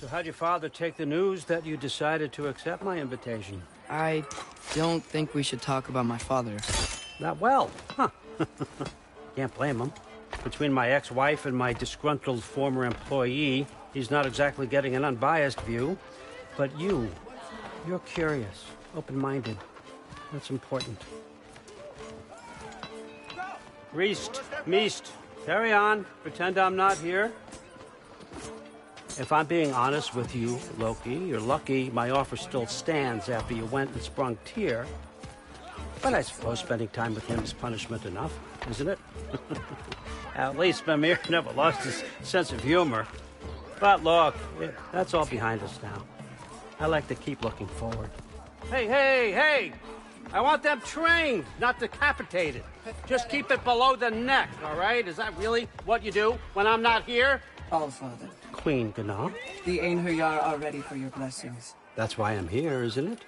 So how'd your father take the news that you decided to accept my invitation? I don't think we should talk about my father. Not well, huh? Can't blame him. Between my ex-wife and my disgruntled former employee, he's not exactly getting an unbiased view. But you're curious, open-minded. That's important. Reist, Meest, carry on. Pretend I'm not here. If I'm being honest with you, Loki, you're lucky my offer still stands after you went and sprung Tyr. But I suppose spending time with him is punishment enough, isn't it? At least Mimir never lost his sense of humor. But look, that's all behind us now. I like to keep looking forward. Hey! I want them trained, not decapitated. Just keep it below the neck, all right? Is that really what you do when I'm not here? All, Father. Queen Gná. The Einherjar are ready for your blessings. That's why I'm here, isn't it?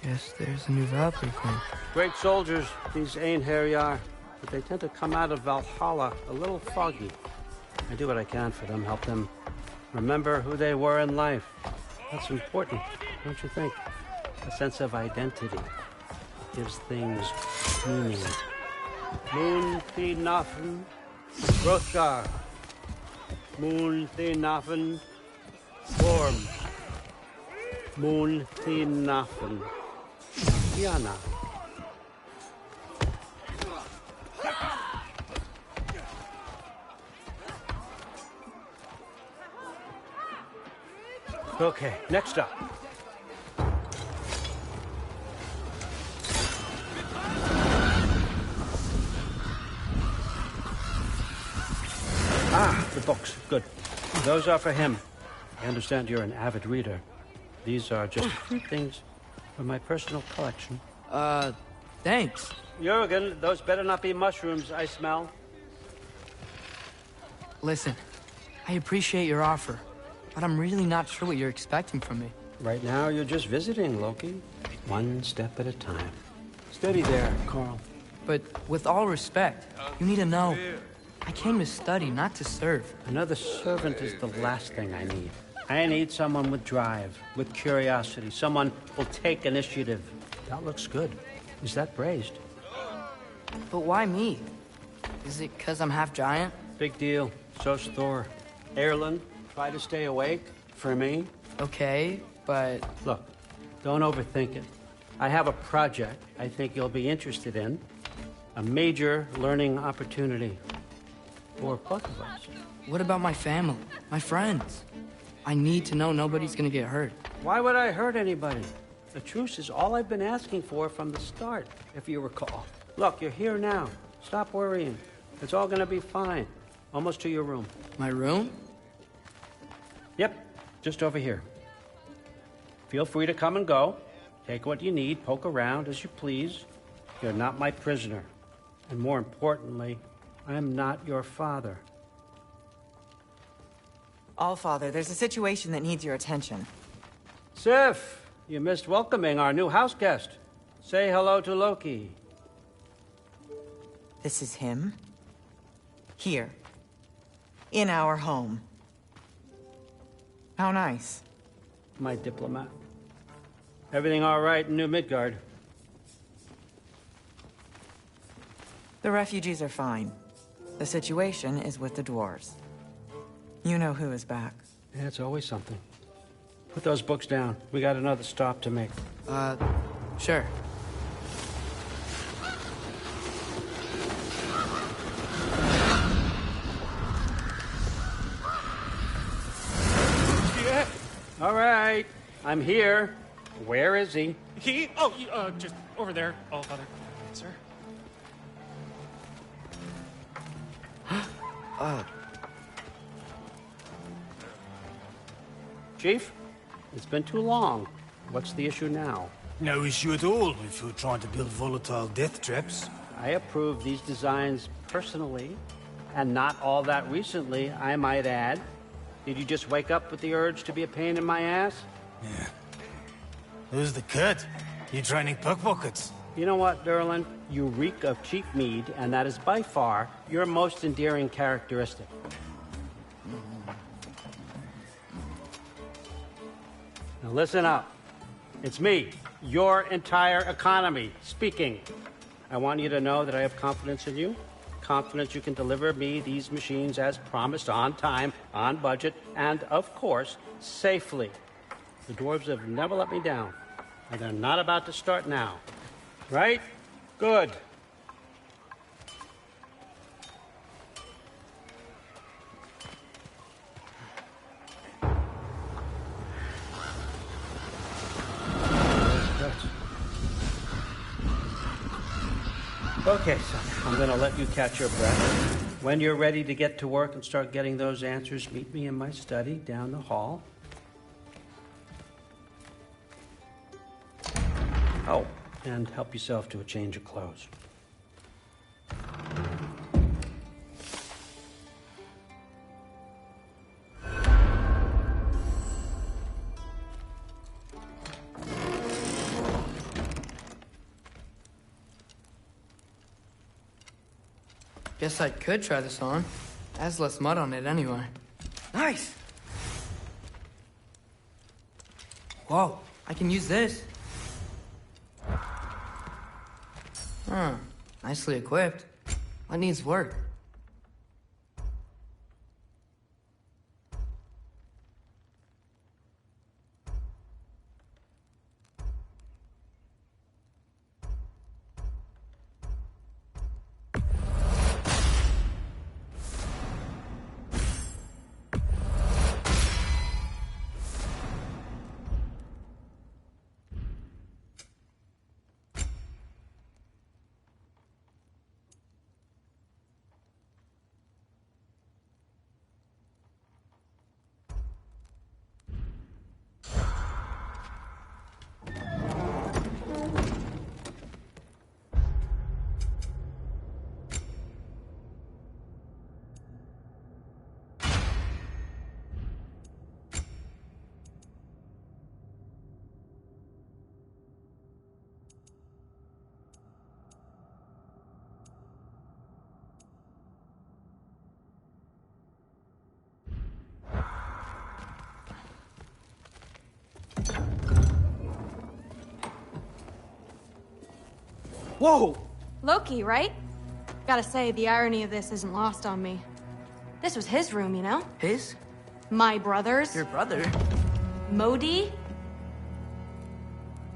Guess there's a new Valkyrie Queen. Great soldiers, these Einherjar, but they tend to come out of Valhalla a little foggy. I do what I can for them, help them remember who they were in life. That's important, don't you think? A sense of identity gives things meaning. Moon Thinafen, Hrothgar. Moon Thinafen, Storm. Moon Thinafen, Diana. Okay, next up. The books. Good. Those are for him. I understand you're an avid reader. These are just a few things from my personal collection. Thanks. Jurgen, those better not be mushrooms I smell. Listen, I appreciate your offer, but I'm really not sure what you're expecting from me. Right now, you're just visiting, Loki. One step at a time. Steady there, Carl. But with all respect, you need to know, I came to study, not to serve. Another servant is the last thing I need. I need someone with drive, with curiosity, someone who'll take initiative. That looks good. Is that braised? But why me? Is it because I'm half giant? Big deal. So's Thor. Erlen, try to stay awake for me. Okay, but... Look, don't overthink it. I have a project I think you'll be interested in. A major learning opportunity. For both of us. What about my family? My friends? I need to know nobody's gonna get hurt. Why would I hurt anybody? The truce is all I've been asking for from the start, if you recall. Look, you're here now. Stop worrying. It's all gonna be fine. Almost to your room. My room? Yep, just over here. Feel free to come and go. Take what you need, poke around as you please. You're not my prisoner. And more importantly, I'm not your father. Allfather, there's a situation that needs your attention. Sif, you missed welcoming our new house guest. Say hello to Loki. This is him? Here. In our home. How nice. My diplomat. Everything all right in New Midgard? The refugees are fine. The situation is with the dwarves. You know who is back. Yeah, it's always something. Put those books down. We got another stop to make. Sure. Yeah. All right. I'm here. Where is he? Just over there, Allfather. Sir? Chief, it's been too long. What's the issue now? No issue at all if you're trying to build volatile death traps. I approve these designs personally, and not all that recently, I might add. Did you just wake up with the urge to be a pain in my ass? Yeah. Who's the cut? You training pickpockets? You know what, Derlin? You reek of cheap mead, and that is by far your most endearing characteristic. Now listen up. It's me, your entire economy, speaking. I want you to know that I have confidence in you. Confidence you can deliver me these machines as promised, on time, on budget, and, of course, safely. The dwarves have never let me down, and they're not about to start now. Right? Good. Okay, son, I'm going to let you catch your breath. When you're ready to get to work and start getting those answers, meet me in my study down the hall. Oh, and help yourself to a change of clothes. Guess I could try this on. It has less mud on it anyway. Nice! Whoa, I can use this. Huh, nicely equipped. What needs work? Whoa! Loki, right? Gotta say, the irony of this isn't lost on me. This was his room, you know? His? My brother's. Your brother? Modi?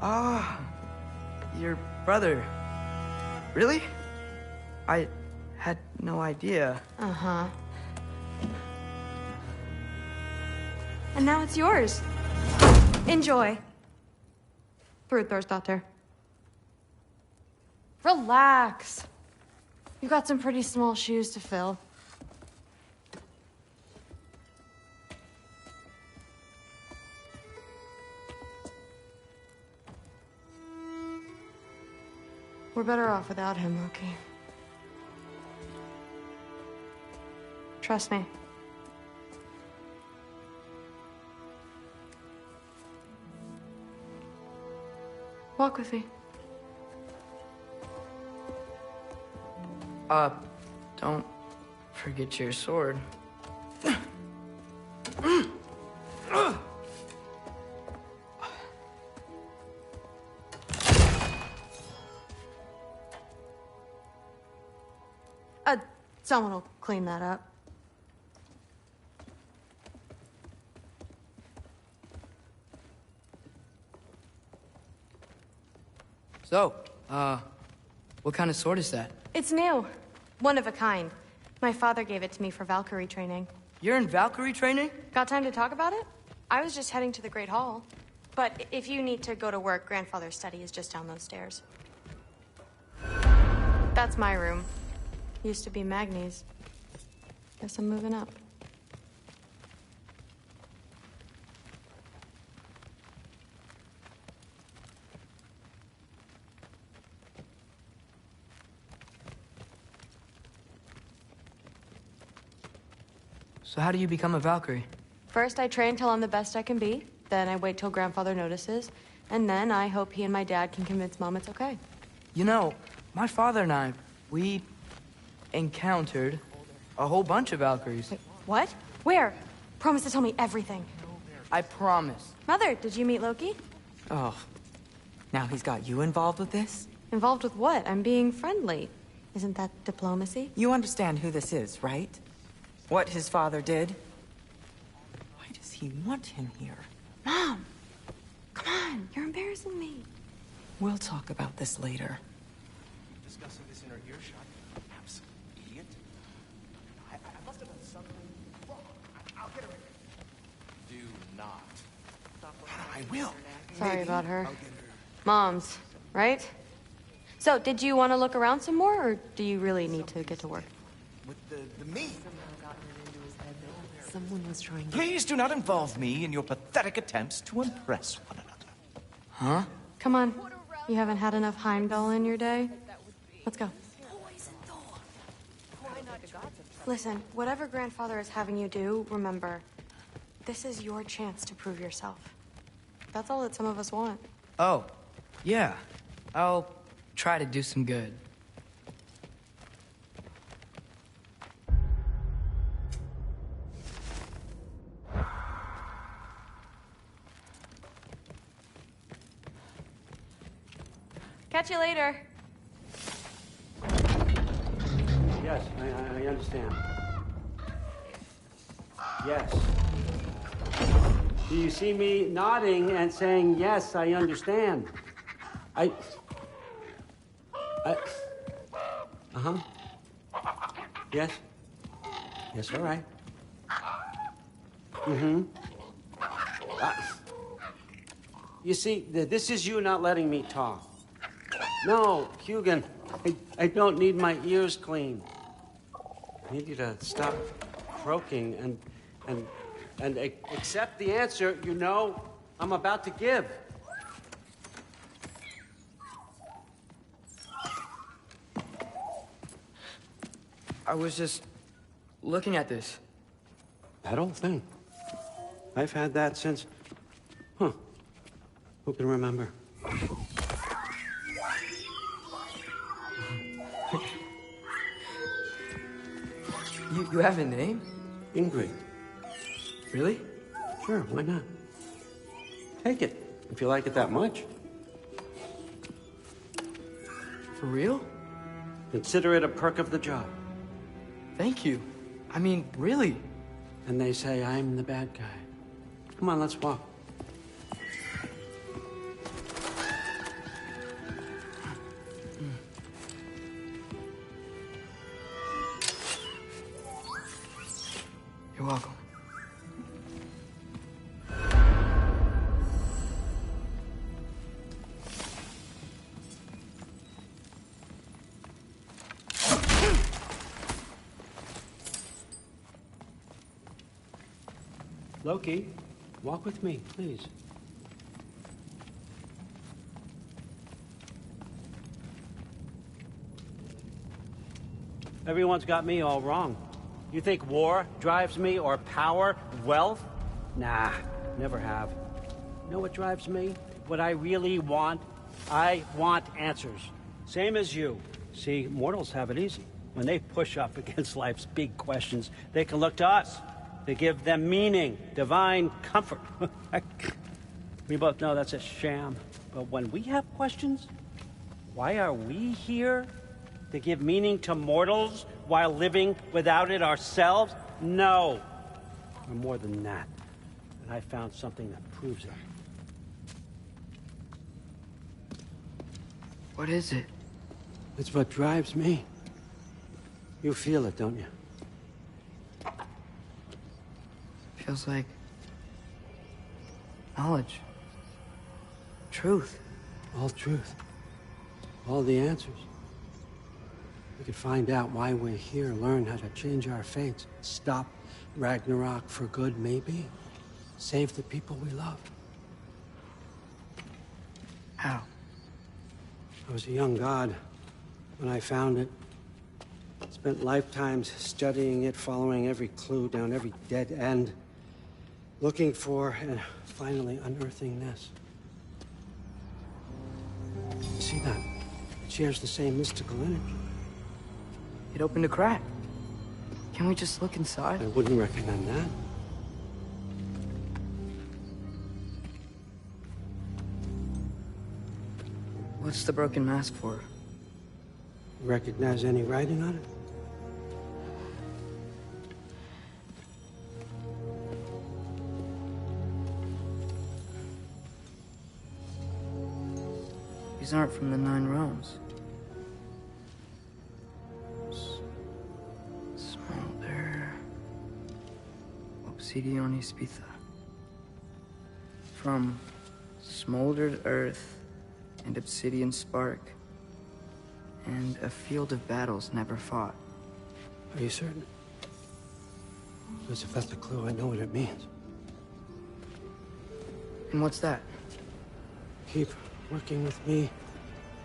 Ah, your brother. Really? I had no idea. Uh-huh. And now it's yours. Enjoy. Brudthor's Relax. You've got some pretty small shoes to fill. We're better off without him, Loki. Trust me. Walk with me. Don't forget your sword. Someone will clean that up. So, what kind of sword is that? It's new. One of a kind. My father gave it to me for Valkyrie training. You're in Valkyrie training? Got time to talk about it? I was just heading to the Great Hall. But if you need to go to work, Grandfather's study is just down those stairs. That's my room. Used to be Magni's. Guess I'm moving up. So how do you become a Valkyrie? First, I train till I'm the best I can be. Then I wait till Grandfather notices. And then I hope he and my dad can convince Mom it's okay. You know, my father and I, we encountered a whole bunch of Valkyries. Wait, what? Where? Promise to tell me everything. I promise. Mother, did you meet Loki? Oh, now he's got you involved with this? Involved with what? I'm being friendly. Isn't that diplomacy? You understand who this is, right? What his father did? Why does he want him here? Mom! Come on, you're embarrassing me. We'll talk about this later. Discussing this in her earshot. Absolute idiot. I must have done something wrong. I'll get her in. Do not. I will. Sorry about her. Moms, right? So, did you want to look around some more, or do you really need to get to work? With the me. Someone was trying to... Please do not involve me in your pathetic attempts to impress one another. Huh? Come on. You haven't had enough Heimdall in your day? Let's go. Listen, whatever grandfather is having you do, remember, this is your chance to prove yourself. That's all that some of us want. Oh, yeah. I'll try to do some good. Catch you later. Yes, I understand. Yes. Do you see me nodding and saying, yes, I understand? Uh-huh. Yes. Yes, all right. Mm-hmm. You see, this is you not letting me talk. No, Hugin, I don't need my ears cleaned. I need you to stop croaking and accept the answer you know I'm about to give. I was just looking at this. That old thing. I've had that since... Huh. Who can remember? You have a name? Ingrid. Really? Sure, why not? Take it, if you like it that much. For real? Consider it a perk of the job. Thank you. I mean, really. And they say I'm the bad guy. Come on, let's walk. You're welcome. Loki, walk with me, please. Everyone's got me all wrong. You think war drives me, or power, wealth? Nah, never have. You know what drives me? What I really want? I want answers. Same as you. See, mortals have it easy. When they push up against life's big questions, they can look to us. They give them meaning, divine comfort. We both know that's a sham. But when we have questions, why are we here? To give meaning to mortals while living without it ourselves? No. We're more than that. And I found something that proves it. What is it? It's what drives me. You feel it, don't you? Feels like knowledge. Truth. All truth. All the answers. We could find out why we're here, learn how to change our fates, stop Ragnarok for good, maybe. Save the people we love. How? I was a young god when I found it. Spent lifetimes studying it, following every clue down every dead end, looking for and finally unearthing this. See that? It shares the same mystical energy. It opened a crack. Can we just look inside? I wouldn't recommend that. What's the broken mask for? Recognize any writing on it? These aren't from the Nine Realms. Smolder. Obsidion Ispitha. From smoldered earth and obsidian spark. And a field of battles never fought. Are you certain? Because if that's a clue, I know what it means. And what's that? Keep working with me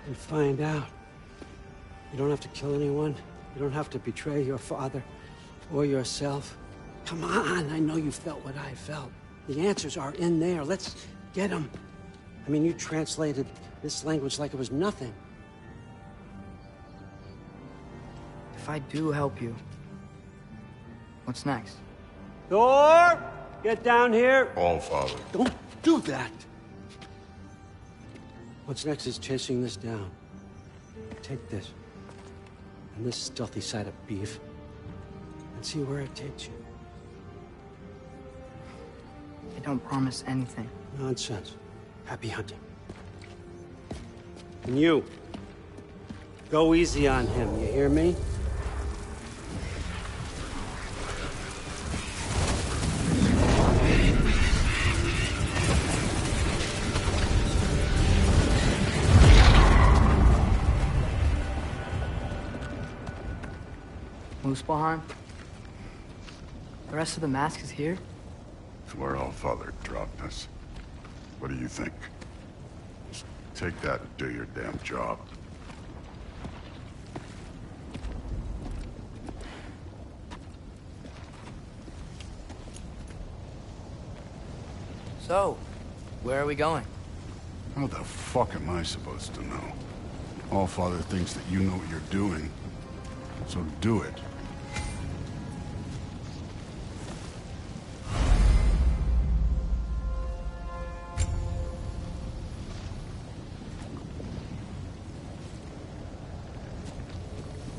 and find out. You don't have to kill anyone. You don't have to betray your father or yourself. Come on, I know you felt what I felt. The answers are in there. Let's get them. I mean, you translated this language like it was nothing. If I do help you, what's next? Thor! Get down here! All Father. Don't do that! What's next is chasing this down. Take this, and this stealthy side of beef, and see where it takes you. I don't promise anything. Nonsense. Happy hunting. And you, go easy on him, you hear me? Muspelheim? The rest of the mask is here? It's where All Father dropped us. What do you think? Just take that and do your damn job. So, where are we going? How the fuck am I supposed to know? All Father thinks that you know what you're doing, so do it.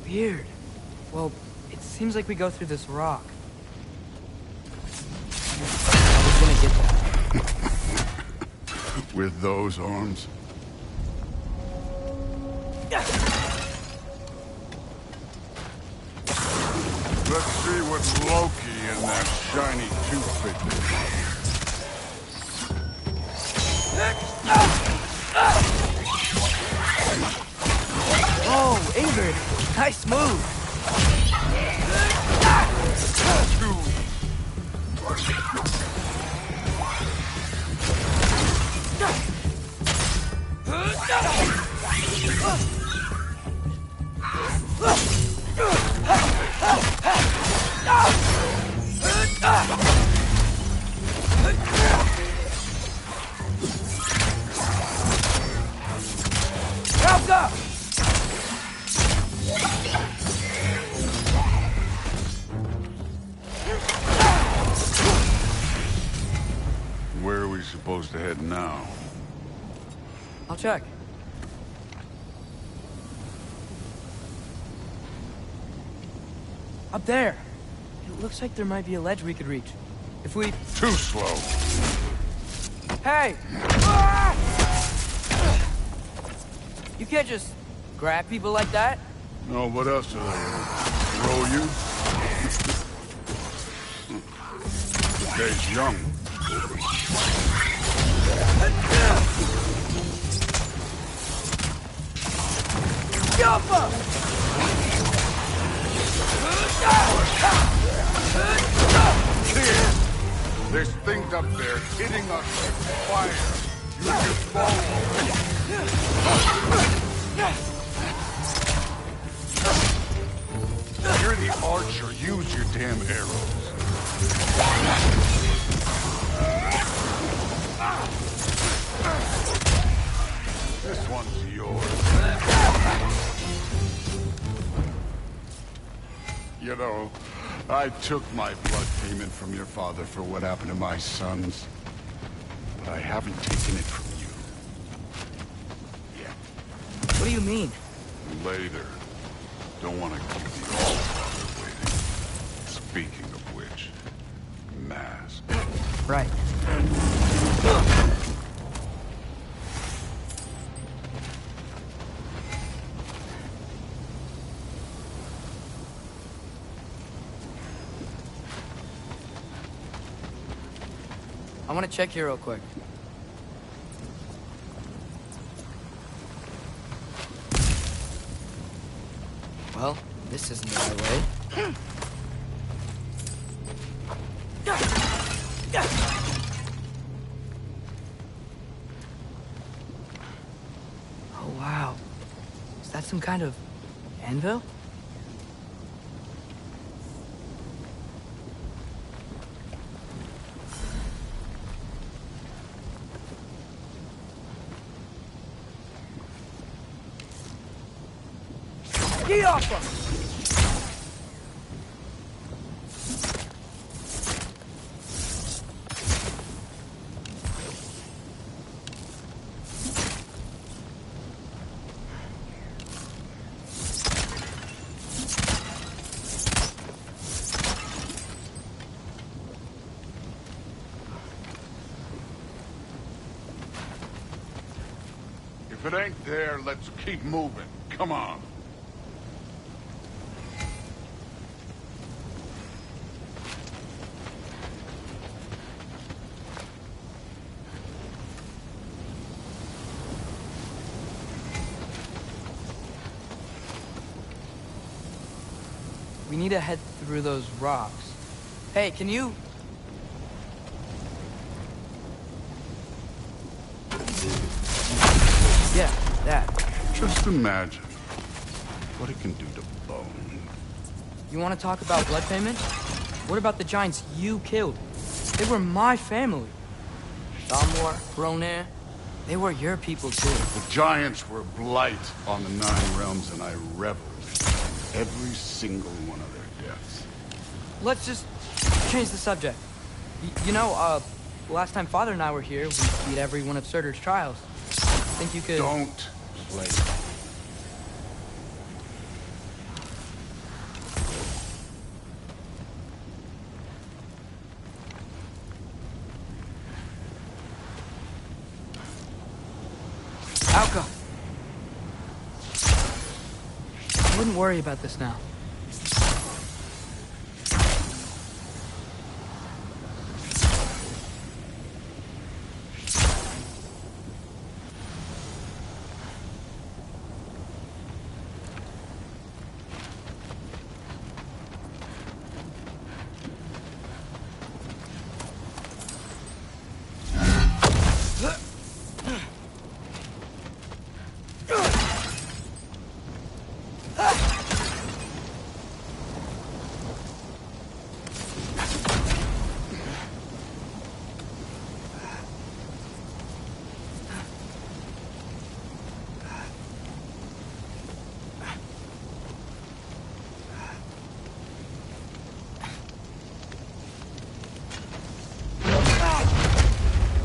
Weird. Well, it seems like we go through this rock. I was gonna get that. With those arms? Let's see what Loki and that shiny toothpick Oh, Ingrid! Nice move! Helga! Where are we supposed to head now? I'll check. Up there. It looks like there might be a ledge we could reach. If we... Too slow. Hey! You can't just grab people like that. No, what else are they? Throw you? The day's young. There's things up there hitting us with fire. You just fall. You're the archer. Use your damn arrows. This one's yours. You know, I took my blood payment from your father for what happened to my sons. But I haven't taken it from you. Yet. What do you mean? Later. Don't want to keep the Allfather waiting. Speaking of which, mask. Right. I want to check here real quick. Well, this isn't the right way. Oh, wow. Is that some kind of anvil? Get off of! If it ain't there, let's keep moving. Come on. We need to head through those rocks. Hey, can you... Yeah, that. Just imagine what it can do to bone. You want to talk about blood payment? What about the giants you killed? They were my family. Shamor, Ronair, they were your people too. The giants were blight on the 9 realms, and I reveled in every single one of their deaths. Let's just change the subject. You know, last time Father and I were here, we beat every one of Surtur's trials. Think you could... Don't play. Alka! I wouldn't worry about this now.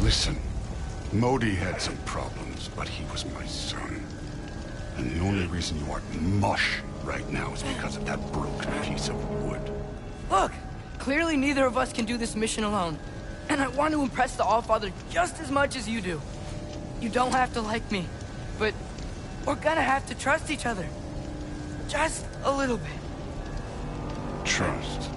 Listen, Modi had some problems, but he was my son. And the only reason you aren't mush right now is because of that broken piece of wood. Look! Clearly neither of us can do this mission alone. And I want to impress the Allfather just as much as you do. You don't have to like me, but we're gonna have to trust each other. Just a little bit. Trust.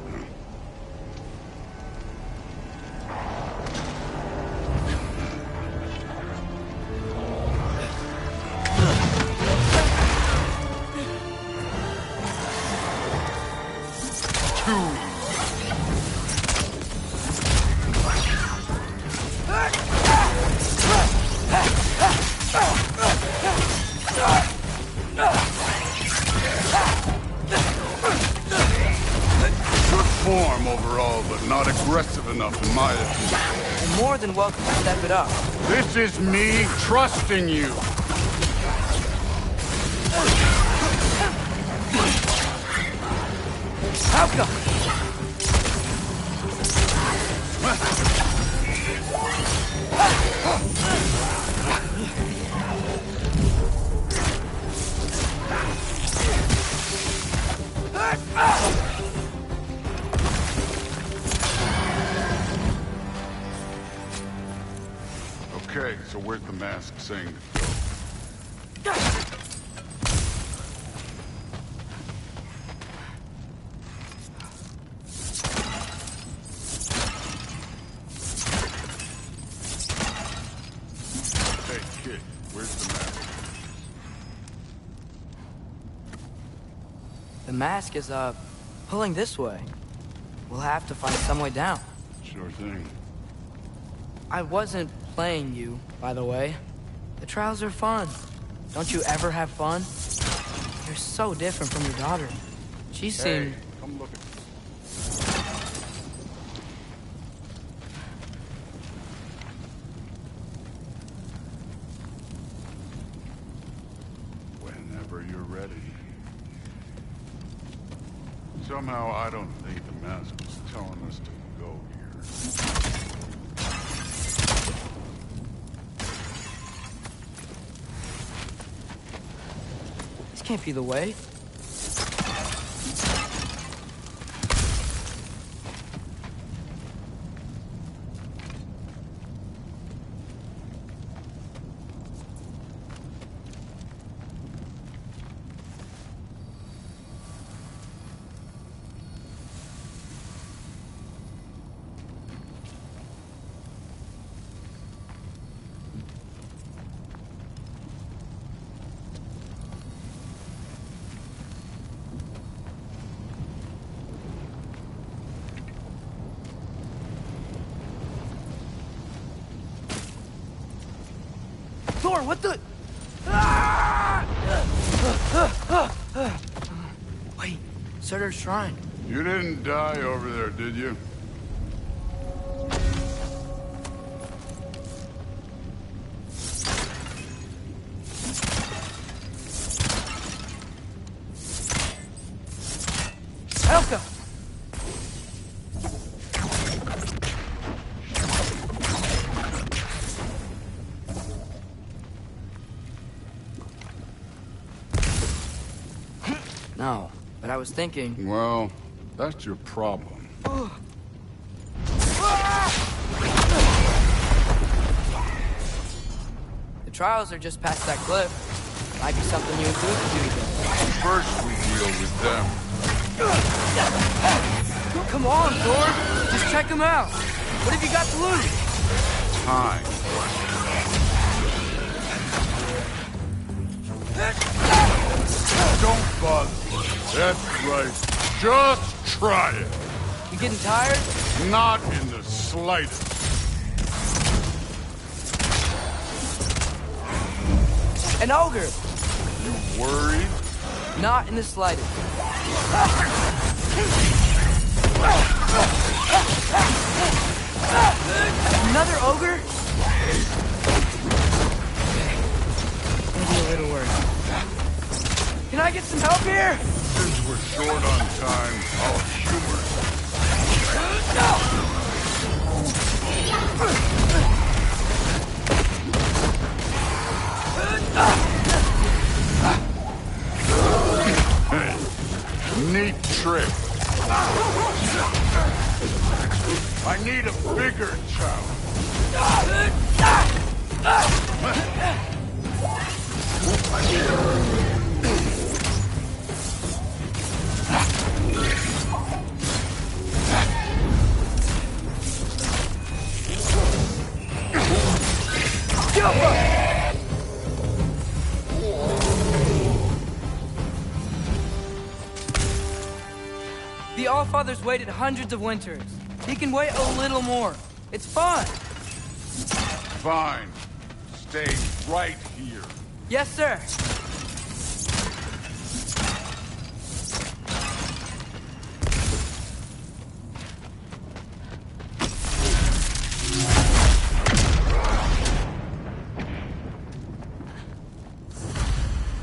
Form overall, but not aggressive enough in my opinion. You're more than welcome to step it up. This is me trusting you. Alka! Okay, so where's the mask saying to go? Hey, kid, where's the mask? The mask is, pulling this way. We'll have to find some way down. Sure thing. I wasn't playing you, by the way. The trials are fun. Don't you ever have fun? You're so different from your daughter. She seemed... Hey, come look at this. Whenever you're ready. Somehow I don't think the mask was telling us to go here. This can't be the way. Thor, what the... Wait, Surtur's shrine. You didn't die over there, did you? Elka! No, but I was thinking... Well, that's your problem. The trials are just past that cliff. Might be something you and Duke can do together. First we deal with them. Come on, Thor! Just check them out! What have you got to lose? Time. Don't bother. That's right. Just try it. You getting tired? Not in the slightest. An ogre! You worried? Not in the slightest. Another ogre? Maybe a little worried. Can I get some help here? Since we're short on time, I'll humor Hey, neat trick. I need a bigger challenge. The Allfather's waited hundreds of winters. He can wait a little more. It's fun. Fine. Stay right here. Yes, sir.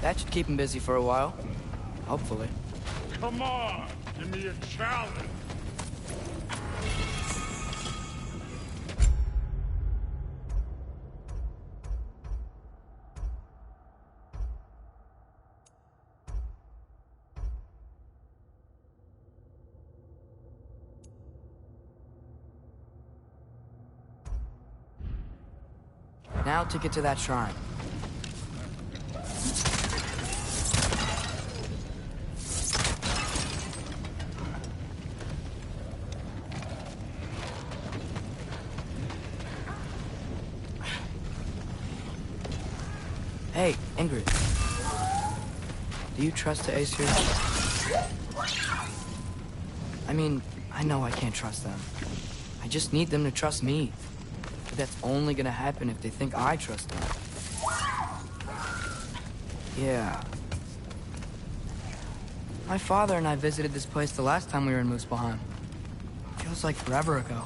That should keep him busy for a while. Hopefully. Come on, give me a challenge. Now to get to that shrine. Hey, Ingrid. Do you trust the Aesir? I mean, I know I can't trust them. I just need them to trust me. But that's only gonna happen if they think I trust them. Yeah. My father and I visited this place the last time we were in Muspelheim. Feels like forever ago.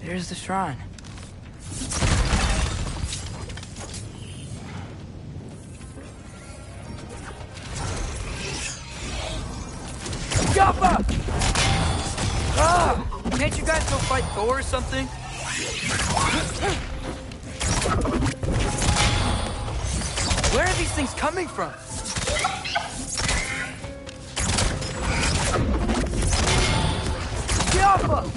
There's the shrine. Joppa! Ah! Can't you guys go fight Thor or something? Where are these things coming from? Joppa!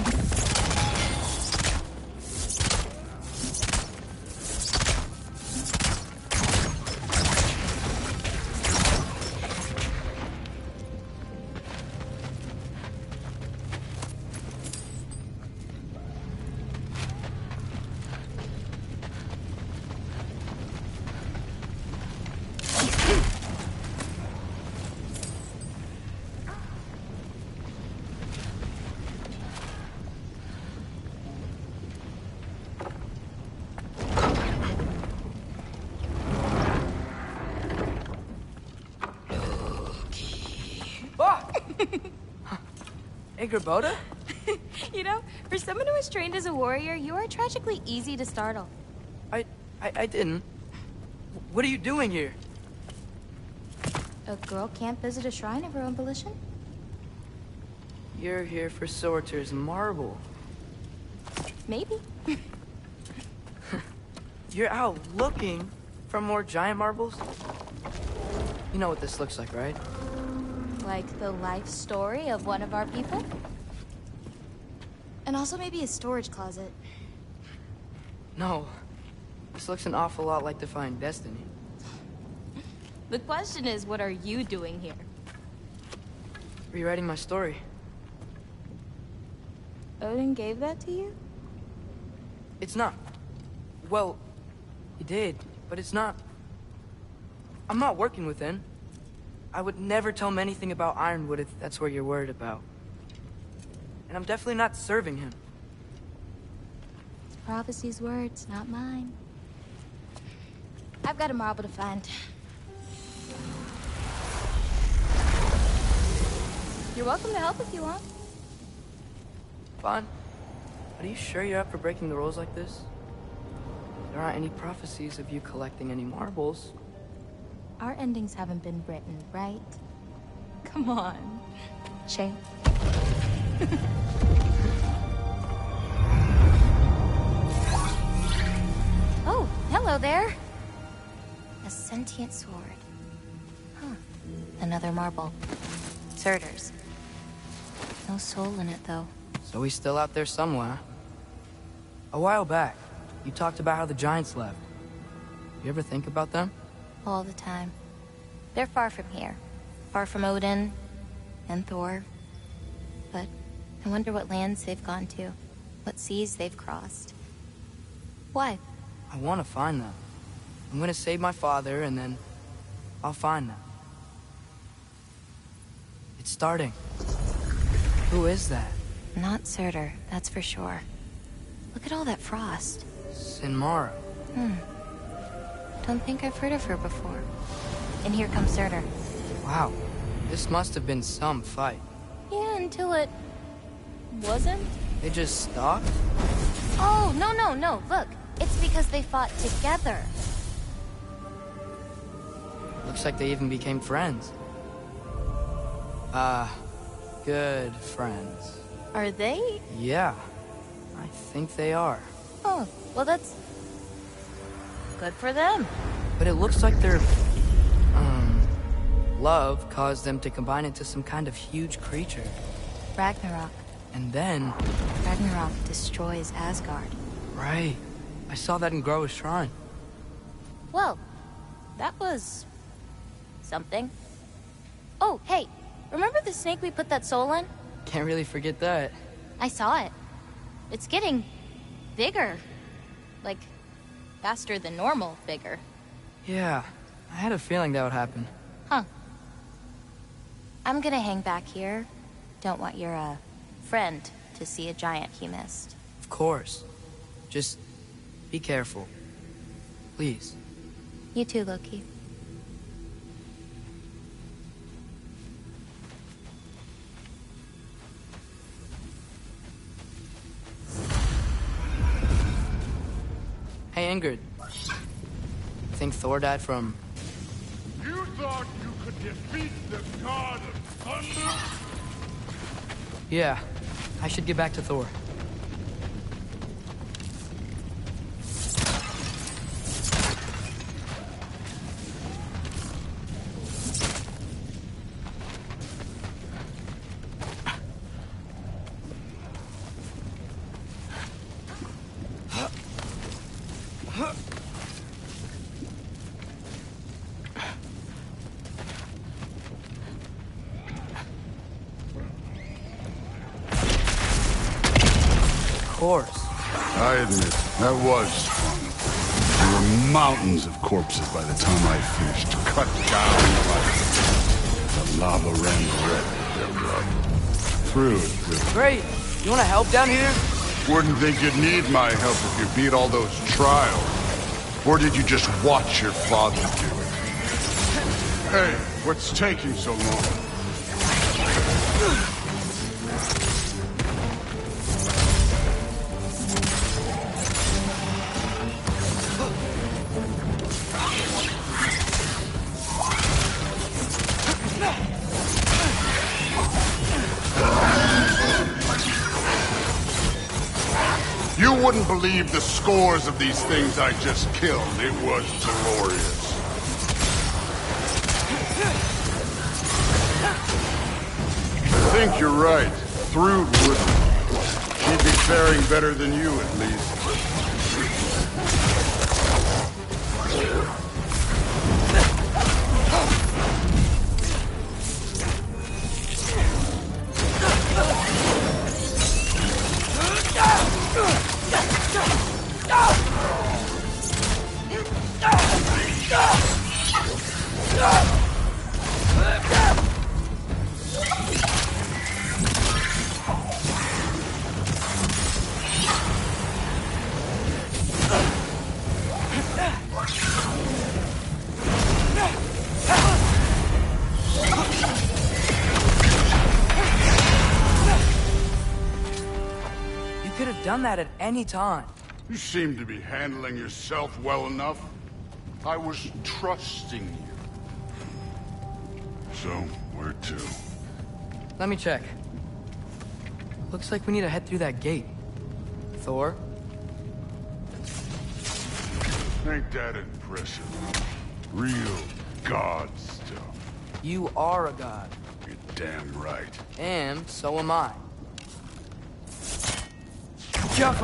Boda? You know, for someone who was trained as a warrior, you are tragically easy to startle. I didn't. What are you doing here? A girl can't visit a shrine of her own volition? You're here for Sorter's marble. Maybe. You're out looking for more giant marbles? You know what this looks like, right? Like the life story of one of our people? And also maybe a storage closet. No. This looks an awful lot like Defying Destiny. The question is, what are you doing here? Rewriting my story. Odin gave that to you? It's not. Well, he did, but it's not. I'm not working with him. I would never tell him anything about Ironwood if that's what you're worried about. And I'm definitely not serving him. It's prophecy's words, not mine. I've got a marble to find. You're welcome to help if you want. Fine. But are you sure you're up for breaking the rules like this? There aren't any prophecies of you collecting any marbles. Our endings haven't been written, right? Come on. Shame. Oh, hello there. A sentient sword. Huh. Another marble. Surtur's. No soul in it, though. So he's still out there somewhere. A while back, you talked about how the giants left. You ever think about them? All the time. They're far from here. Far from Odin and Thor. But I wonder what lands they've gone to. What seas they've crossed. Why? I want to find them. I'm gonna save my father, and then I'll find them. It's starting. Who is that? Not Surtur, that's for sure. Look at all that frost. Sinmara. Don't think I've heard of her before. And here comes Surtur. Wow. This must have been some fight. Yeah, until it... wasn't? They just stopped? Oh, no. Look, it's because they fought together. Looks like they even became friends. Good friends. Are they? Yeah, I think they are. Oh, well that's... good for them. But it looks like their, love caused them to combine into some kind of huge creature. Ragnarok. And then... Ragnarok destroys Asgard. Right. I saw that in Groa's shrine. Well, that was... something. Oh, hey, remember the snake we put that soul in? Can't really forget that. I saw it. It's getting... bigger. Like, faster than normal bigger. Yeah, I had a feeling that would happen. Huh. I'm gonna hang back here. Don't want your, friend to see a giant he missed. Of course. Just be careful. Please. You too, Loki. Hey, Ingrid. Think Thor died from... You thought you could defeat the god of thunder? Yeah, I should get back to Thor. Of course. I admit, that was fun. There were mountains of corpses by the time I finished, cut down by the lava ran red with their blood. Through it, really. Great. You want to help down here? Wouldn't think you'd need my help if you beat all those trials. Or did you just watch your father do it? Hey, what's taking so long? You wouldn't believe the scores of these things I just killed. It was glorious. I think you're right. Thrud wouldn't. She'd be faring better than you, at least. You could have done that at any time. You seem to be handling yourself well enough. I was trusting you. So, where to? Let me check. Looks like we need to head through that gate. Thor? Ain't that impressive? Real god stuff. You are a god. You're damn right. And so am I. Jump!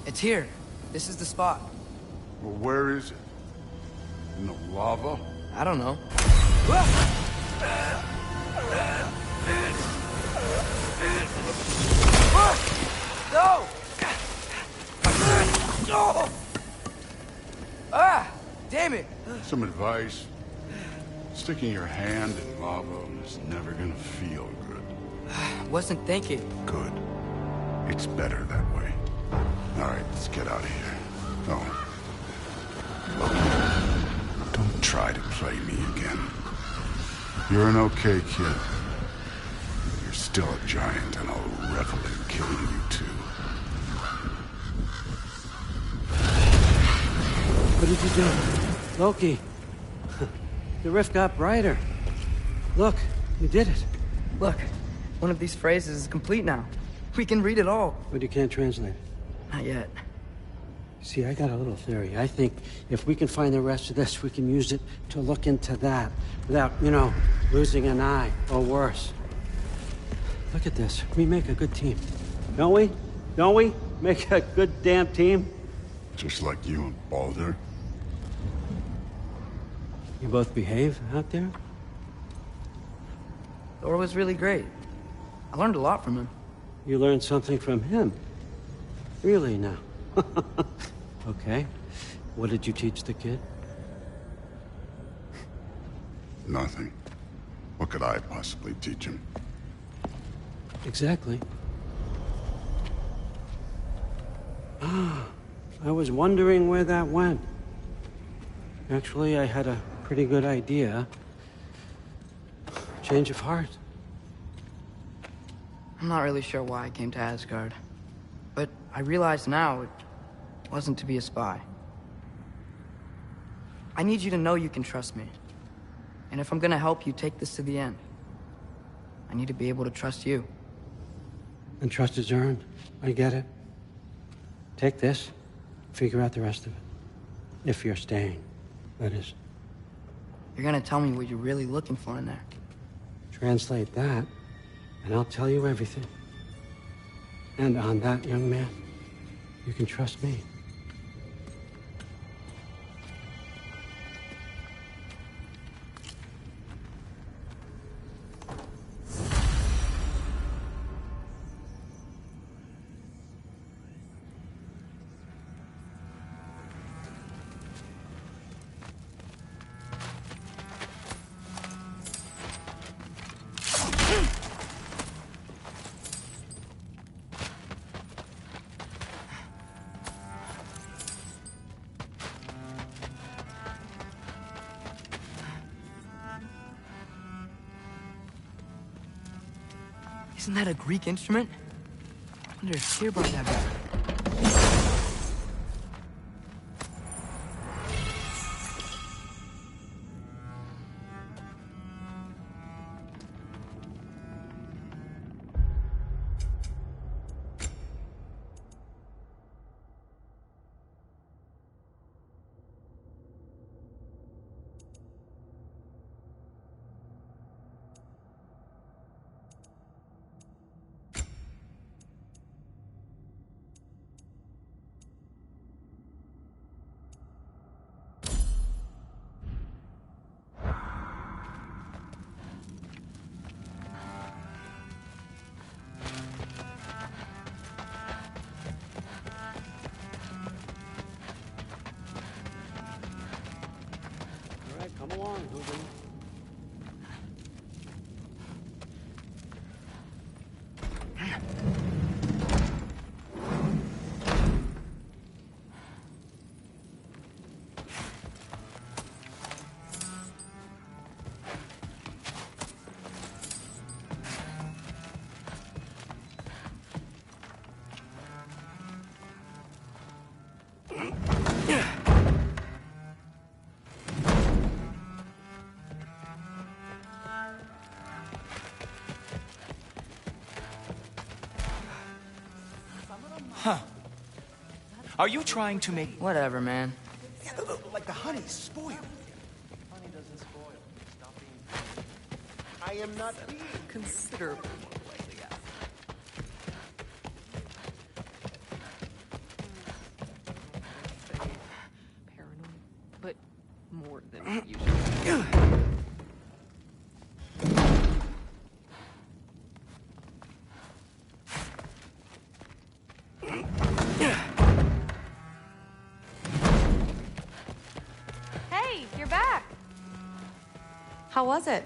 It's here. This is the spot. Well, where is it? In the lava? I don't know. No! No! Ah! Damn it! Some advice. Sticking your hand in lava is never gonna feel good. Wasn't thinking. Good. It's better that way. All right, let's get out of here. Oh. Look, don't try to play me again. You're an okay kid. You're still a giant, and I'll revel in killing you too. What did you do? Loki. The rift got brighter. Look, you did it. Look, one of these phrases is complete now. We can read it all. But you can't translate it. Not yet. See, I got a little theory. I think if we can find the rest of this, we can use it to look into that without, losing an eye or worse. Look at this. We make a good team. Don't we? Don't we? Make a good damn team? Just like you and Baldur? You both behave out there? Thor was really great. I learned a lot from him. You learned something from him? Really now? Okay. What did you teach the kid? Nothing. What could I possibly teach him? Exactly. I was wondering where that went. Actually, I had a pretty good idea. Change of heart. I'm not really sure why I came to Asgard. But I realize now it wasn't to be a spy. I need you to know you can trust me. And if I'm gonna help you take this to the end, I need to be able to trust you. And trust is earned. I get it. Take this, figure out the rest of it. If you're staying, that is. You're gonna tell me what you're really looking for in there. Translate that, and I'll tell you everything. And on that, young man, you can trust me. Isn't that a Greek instrument? I wonder if Tyr brought that back. Come along, Hoover. Huh. Are you trying to make... Whatever, man. Yeah, like the honey's spoiled. Honey doesn't spoil. Stop being... I am not being... Considerably more likely, yeah. Paranoid, but more than usual. How was it?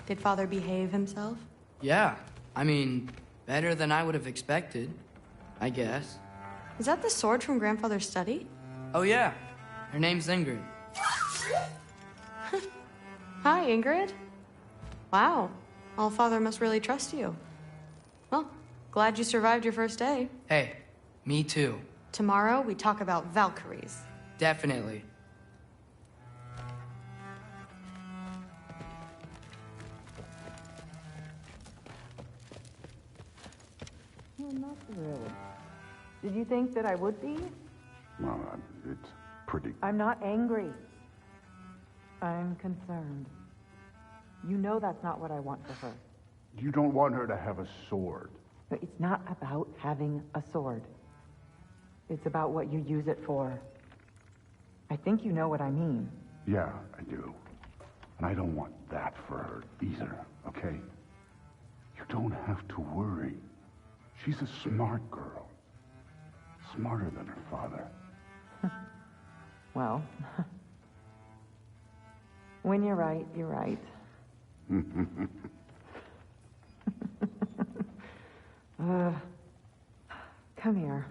Did Father behave himself? Yeah, I mean, better than I would have expected, I guess. Is that the sword from Grandfather's study? Oh yeah, her name's Ingrid. Hi, Ingrid. Wow, Allfather must really trust you. Well, glad you survived your first day. Hey, me too. Tomorrow, we talk about Valkyries. Definitely. Well, not really. Did you think that I would be? Well, it's pretty... I'm not angry. I'm concerned. You know that's not what I want for her. You don't want her to have a sword. But it's not about having a sword. It's about what you use it for. I think you know what I mean. Yeah, I do. And I don't want that for her either, okay? You don't have to worry. She's a smart girl. Smarter than her father. Well, when you're right, you're right. Come here.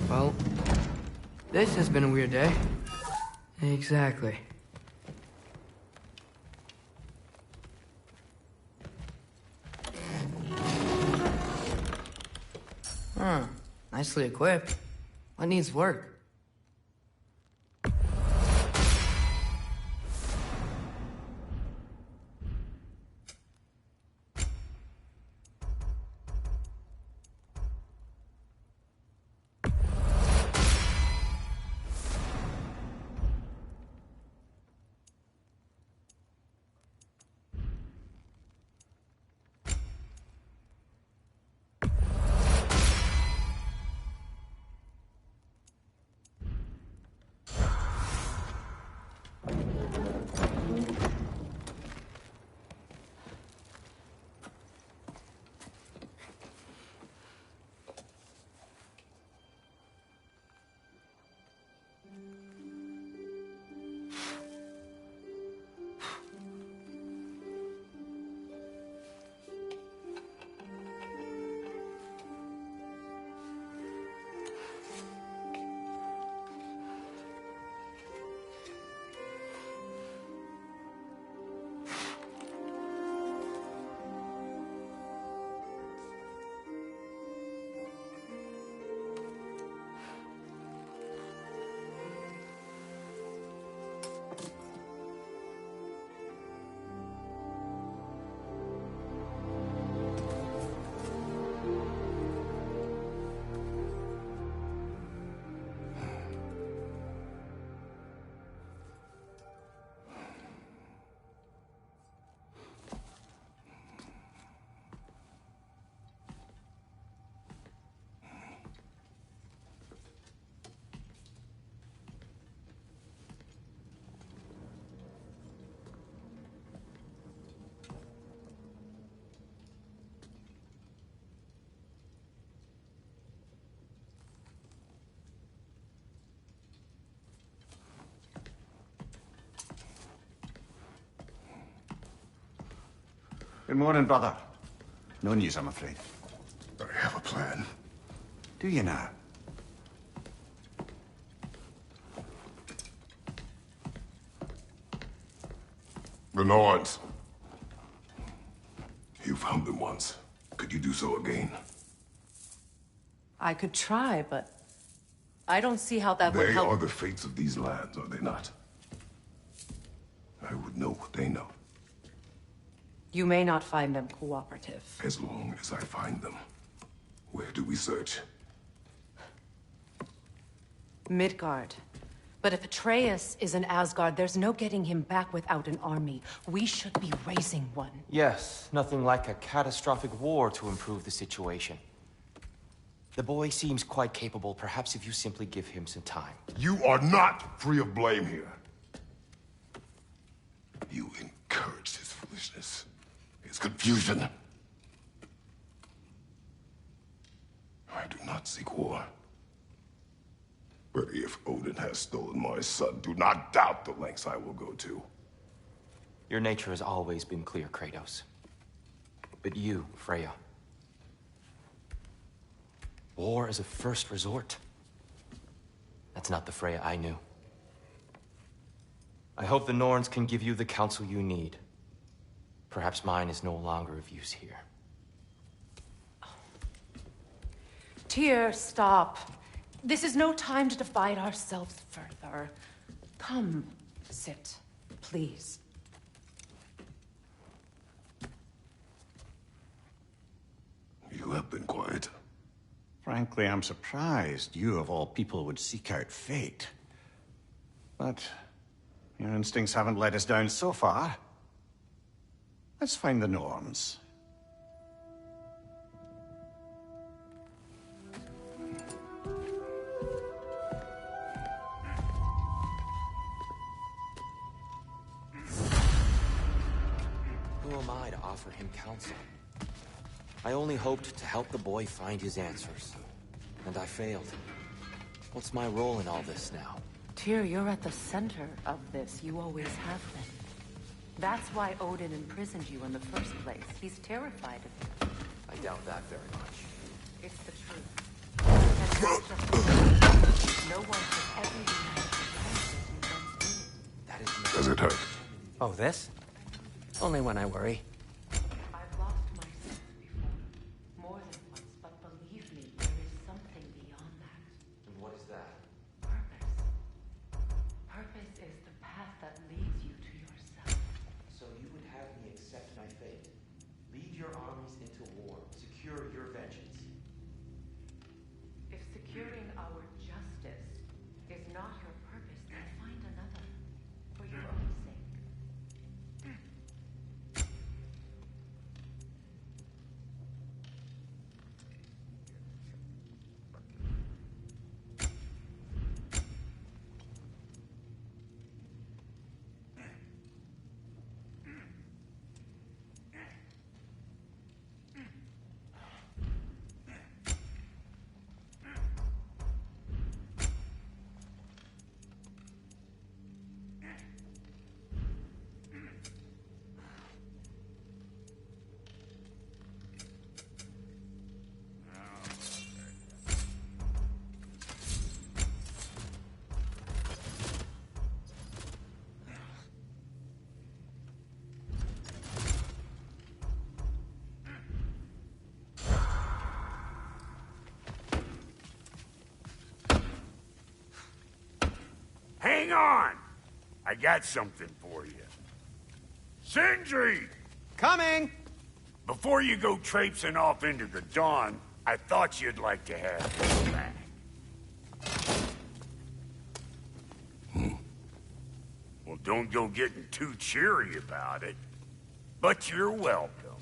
Well, this has been a weird day. Exactly. Huh. Nicely equipped. What needs work? Good morning, brother. No news, I'm afraid. I have a plan. Do you now? The Norns. You found them once. Could you do so again? I could try, but I don't see how that would They help. are the fates of these lands, are they not? I would know what they know, You may not find them cooperative. as long as I find them. Where do we search? Midgard. But if Atreus is in Asgard, there's no getting him back without an army. We should be raising one. Yes, nothing like a catastrophic war to improve the situation. The boy seems quite capable. Perhaps if you simply give him some time. You are not free of blame here. You encouraged his foolishness, his confusion. I do not seek war. If Odin has stolen my son, do not doubt the lengths I will go to. Your nature has always been clear, Kratos. But you, Freya. War is a first resort. That's not the Freya I knew. I hope the Norns can give you the counsel you need. Perhaps mine is no longer of use here. Tyr, stop. This is no time to divide ourselves further. Come, sit, please. You have been quiet. Frankly, I'm surprised you, of all people, would seek out fate. But your instincts haven't let us down so far. Let's find the Norns. Who am I to offer him counsel? I only hoped to help the boy find his answers. And I failed. What's my role in all this now? Tyr, you're at the center of this. You always have been. That's why Odin imprisoned you in the first place. He's terrified of you. I doubt that very much. It's the truth. And not just the truth. No one has ever united. That is Does it hurt? Oh, this? Only when I worry. I've lost myself before. More than once, but believe me, there is something beyond that. And what is that? Purpose. Purpose is the path that leads you to yourself. So you would have me accept my fate, lead your armies into war, secure your vengeance. If securing our justice is not your purpose, then find another. For your own sake. Hang on! I got something for you. Sindri! Coming! Before you go traipsing off into the dawn, I thought you'd like to have this back. Well, don't go getting too cheery about it. But you're welcome.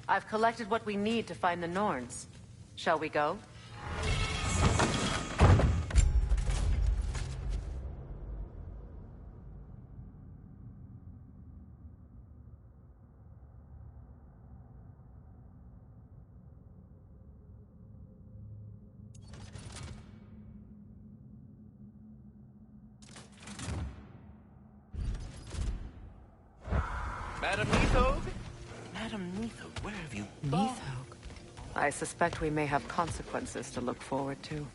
I've collected what we need to find the Norns. Shall we go? Madam Neathog? Madam Neathog, where have you gone? Neathog. I suspect we may have consequences to look forward to.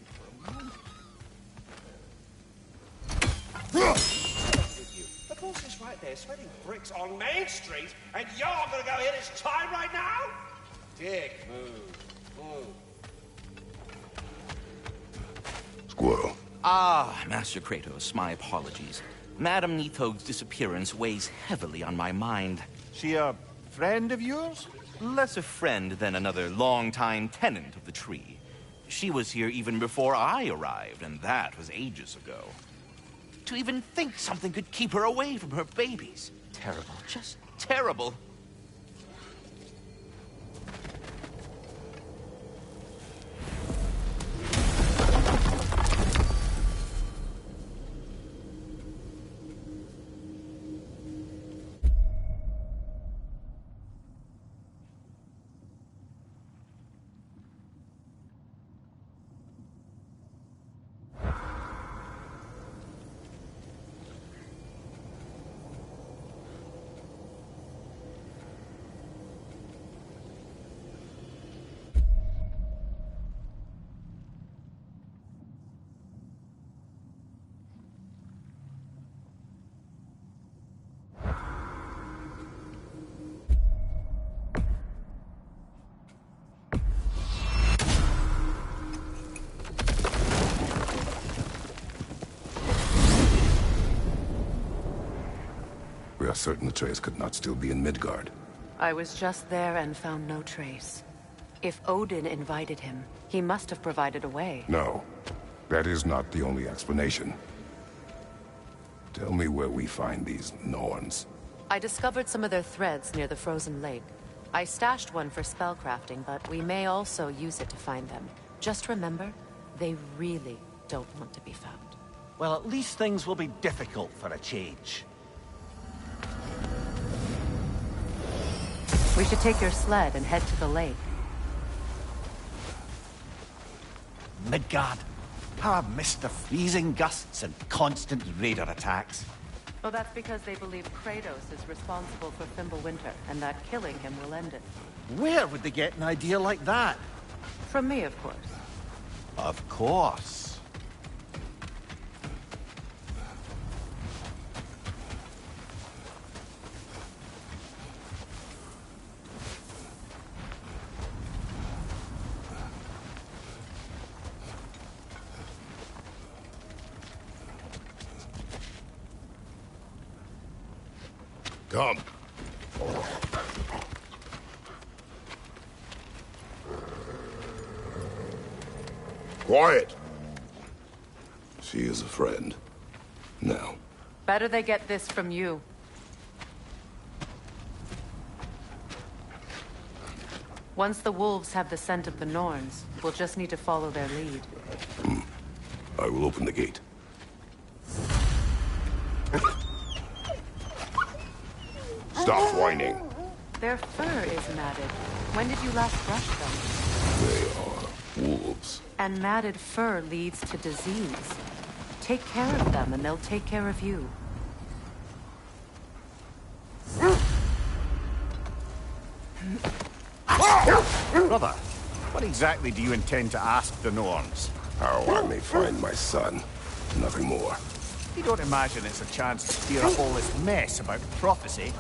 The boss is right there, sweating bricks on Main Street, and you're gonna go hit his time right now? Dick, move. Squirrel. Ah, Master Kratos, my apologies. Madam Neathog's disappearance weighs heavily on my mind. She a friend of yours? Less a friend than another longtime tenant of the tree. She was here even before I arrived, and that was ages ago. To even think something could keep her away from her babies. Terrible, just terrible. We are certain Atreus could not still be in Midgard. I was just there and found no trace. If Odin invited him, he must have provided a way. No, that is not the only explanation. Tell me where we find these Norns. I discovered some of their threads near the frozen lake. I stashed one for spellcrafting, but we may also use it to find them. Just remember, they really don't want to be found. Well, at least things will be difficult for a change. We should take your sled and head to the lake. Midgard. How I've missed the freezing gusts and constant raider attacks. Well, that's because they believe Kratos is responsible for Fimbulwinter, and that killing him will end it. Where would they get an idea like that? From me, of course. Of course. Come. Quiet. She is a friend. Now. Better they get this from you. Once the wolves have the scent of the Norns, we'll just need to follow their lead. I will open the gate. Stop whining. Their fur is matted. When did you last brush them? They are wolves. And matted fur leads to disease. Take care of them, and they'll take care of you. Brother, what exactly do you intend to ask the Norns? How I may find my son. Nothing more. You don't imagine it's a chance to clear up all this mess about prophecy?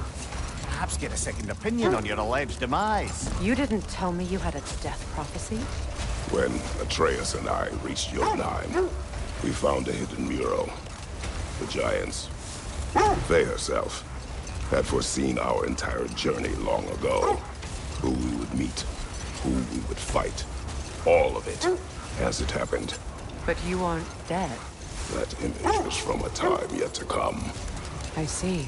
Perhaps get a second opinion on your alleged demise. You didn't tell me you had a death prophecy? When Atreus and I reached Jotunheim, we found a hidden mural. The giants, Faye herself, had foreseen our entire journey long ago. Who we would meet, who we would fight. All of it, as it happened. But you aren't dead. That image was from a time yet to come. I see.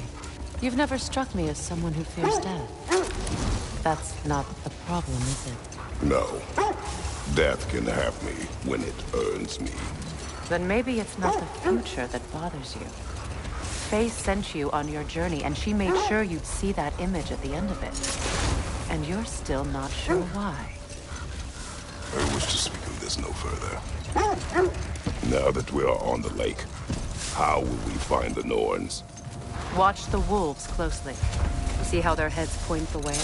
You've never struck me as someone who fears death. That's not the problem, is it? No. Death can have me when it earns me. Then maybe it's not the future that bothers you. Faye sent you on your journey, and she made sure you'd see that image at the end of it. And you're still not sure why. I wish to speak of this no further. Now that we are on the lake, how will we find the Norns? Watch the wolves closely. See how their heads point the way?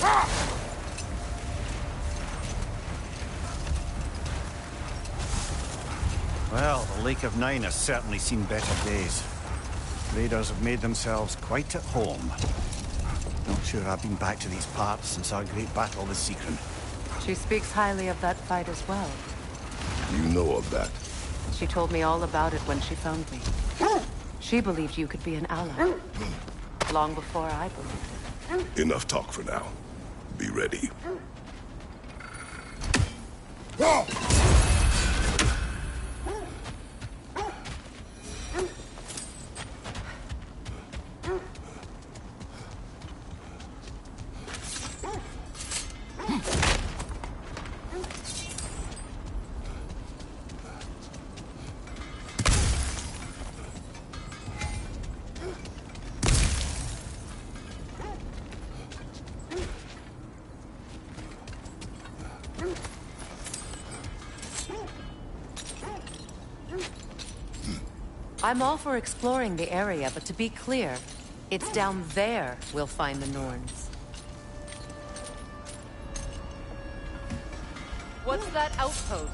Well, the Lake of Nine has certainly seen better days. Raiders have made themselves quite at home. Not sure I've been back to these parts since our great battle with Secret. She speaks highly of that fight as well. You know of that? She told me all about it when she found me. She believed you could be an ally. Long before I believed it. Enough talk for now. Be ready. I'm all for exploring the area, but to be clear, it's down there we'll find the Norns. What's that outpost?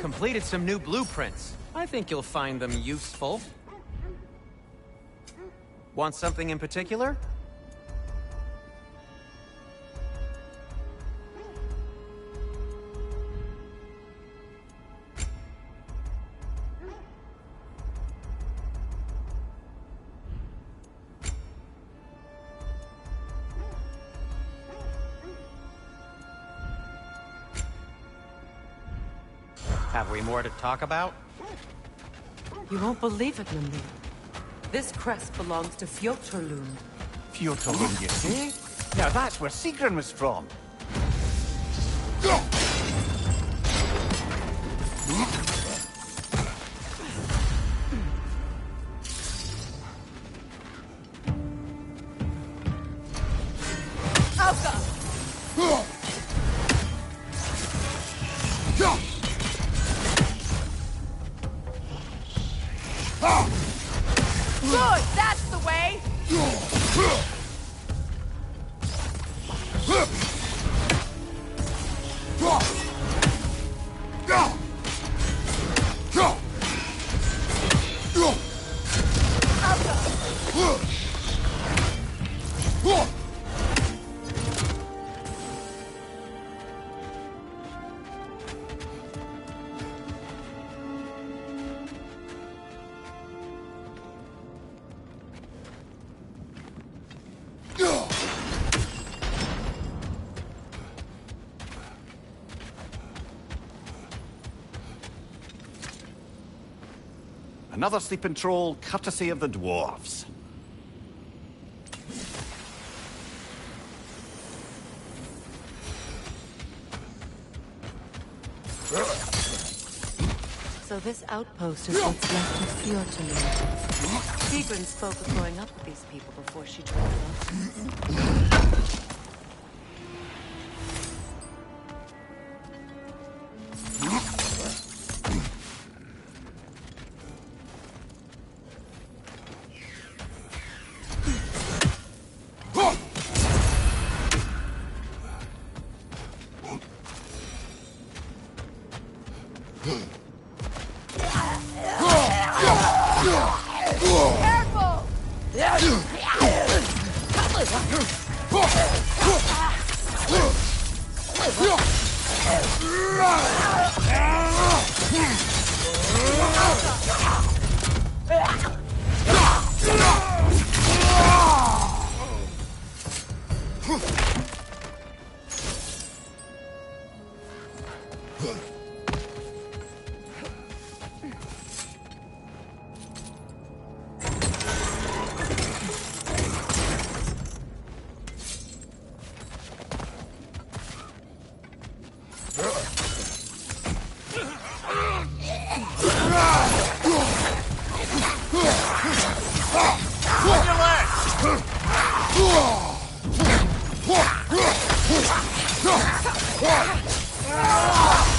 Completed some new blueprints. I think you'll find them useful. Want something in particular? Have we more to talk about? You won't believe it, Limley. This crest belongs to Fjotorlund. Fjotorlund, you say? Now that's where Sigrun was from. Good, that's the way! Another sleeping troll, courtesy of the dwarves. So this outpost is what's left of Fjotorlund. Sigrun spoke of growing up with these people before she joined us.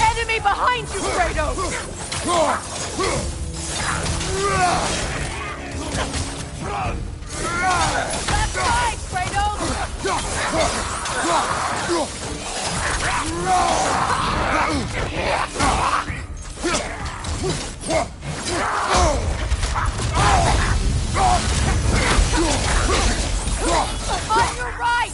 Enemy behind you, Kratos! Left side, Kratos! On your right!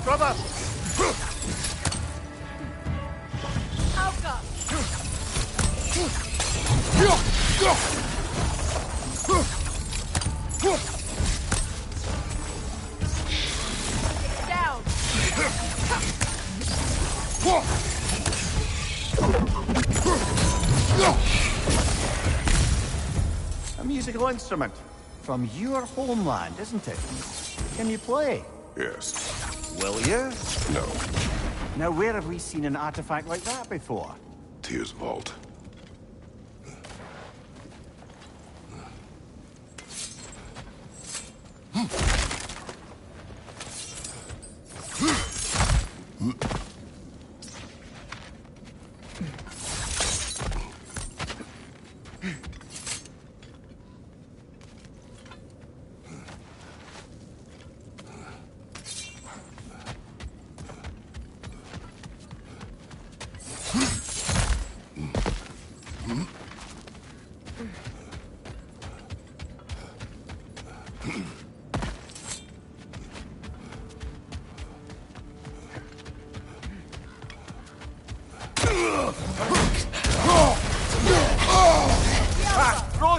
Brother! Alka! Down! A musical instrument. From your homeland, isn't it? Can you play? Yes. Will you? No. Now, where have we seen an artifact like that before? Tyr's vault.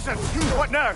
bastard! What now?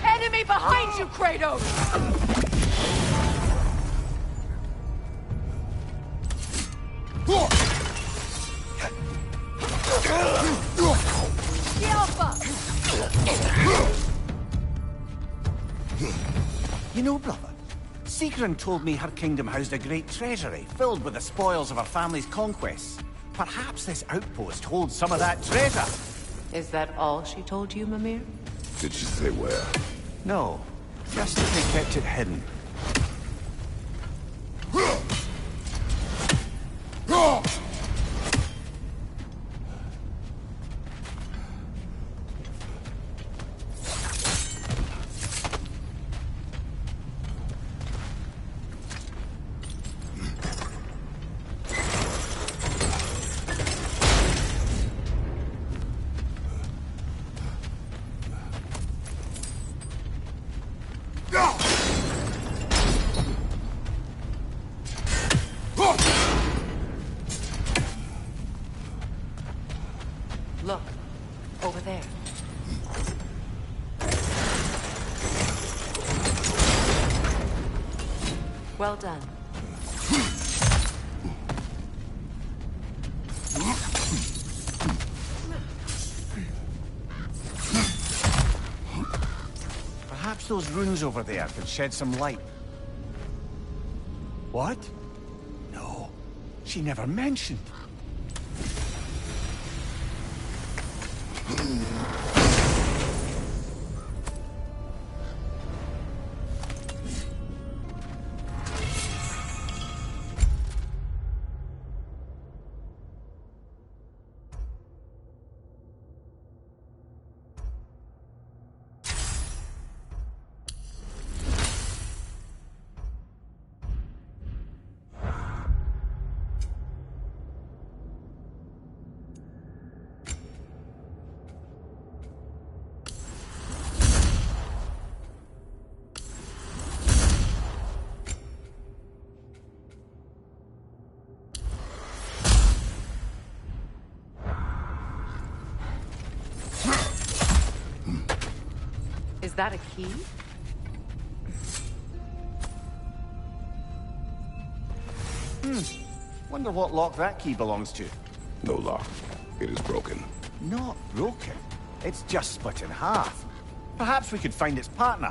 Enemy behind you, Kratos! The Alpha! You know, brother, Sigrun told me her kingdom housed a great treasury filled with the spoils of her family's conquests. Perhaps this outpost holds some of that treasure. Is that all she told you, Mimir? Did she say where? No, just that they kept it hidden. Look, over there. Well done. Perhaps those runes over there could shed some light. What? No, she never mentioned. Is that a key? Wonder what lock that key belongs to. No lock. It is broken. Not broken. It's just split in half. Perhaps we could find its partner.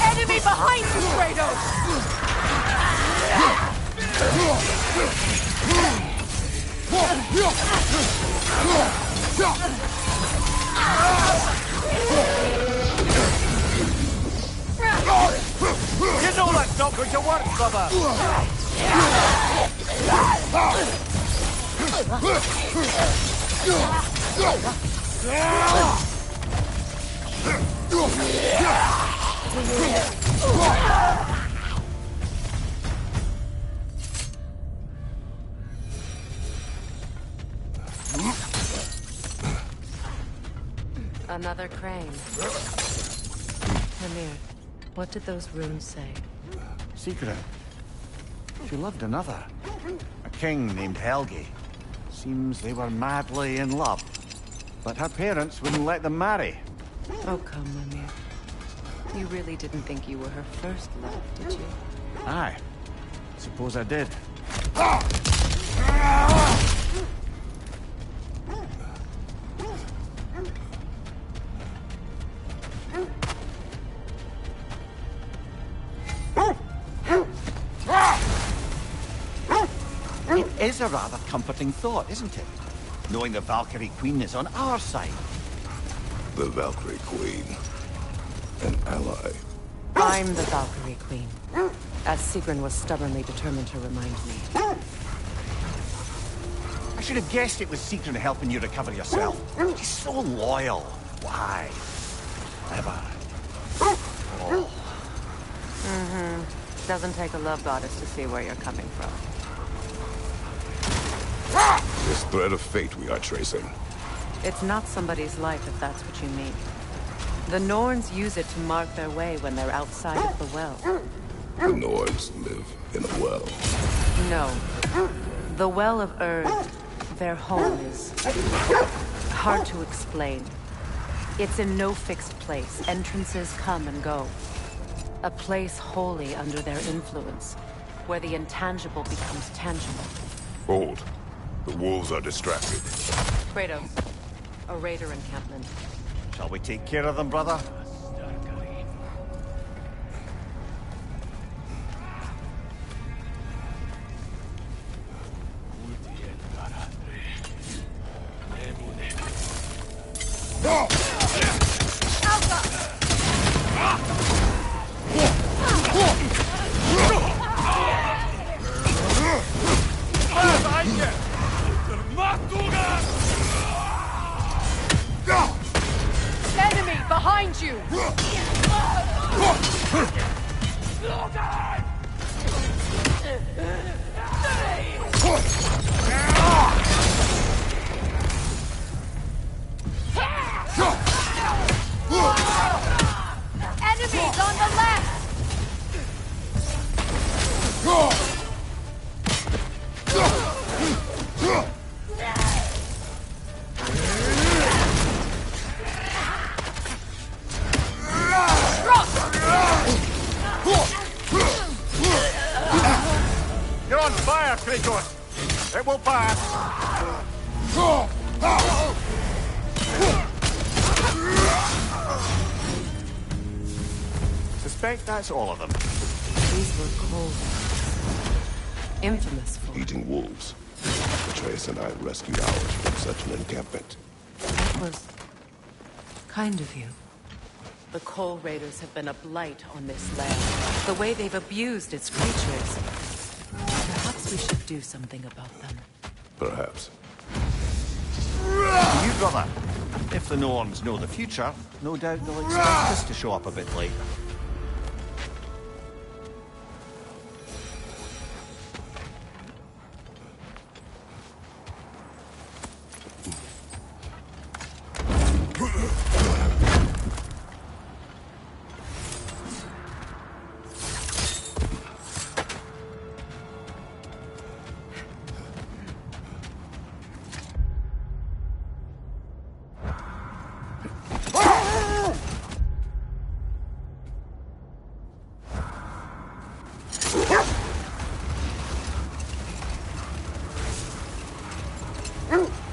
Enemy behind you, Kratos! You know that's not going to work, brother! Another crane. Mimir, what did those runes say? Secret. She loved another. A king named Helgi. Seems they were madly in love. But her parents wouldn't let them marry. Oh, come, Mimir. You really didn't think you were her first love, did you? Aye. Suppose I did. It is a rather comforting thought, isn't it? Knowing the Valkyrie Queen is on our side. The Valkyrie Queen. An ally. I'm the Valkyrie Queen, as Sigrun was stubbornly determined to remind me. I should have guessed it was Sigrun helping you recover yourself. She's so loyal. Why? Clever. Oh. Mm-hmm. Doesn't take a love goddess to see where you're coming from. This thread of fate we are tracing. It's not somebody's life, if that's what you mean. The Norns use it to mark their way when they're outside of the well. The Norns live in a well. No. The Well of Erd, their home is hard to explain. It's in no fixed place. Entrances come and go. A place wholly under their influence, where the intangible becomes tangible. Hold. The wolves are distracted. Kratos, a raider encampment. Shall we take care of them, brother? Enemy behind you! Enemies on the left! You're on fire, Kratos! It will pass! Suspect that's all of them. These were cold. Infamous for Eating wolves. Atreus and I rescued ours from such an encampment. That was kind of you. The Coal Raiders have been a blight on this land. The way they've abused its creatures. Perhaps we should do something about them. Perhaps. You, brother. If the Norns know the future, no doubt they'll expect us to show up a bit late.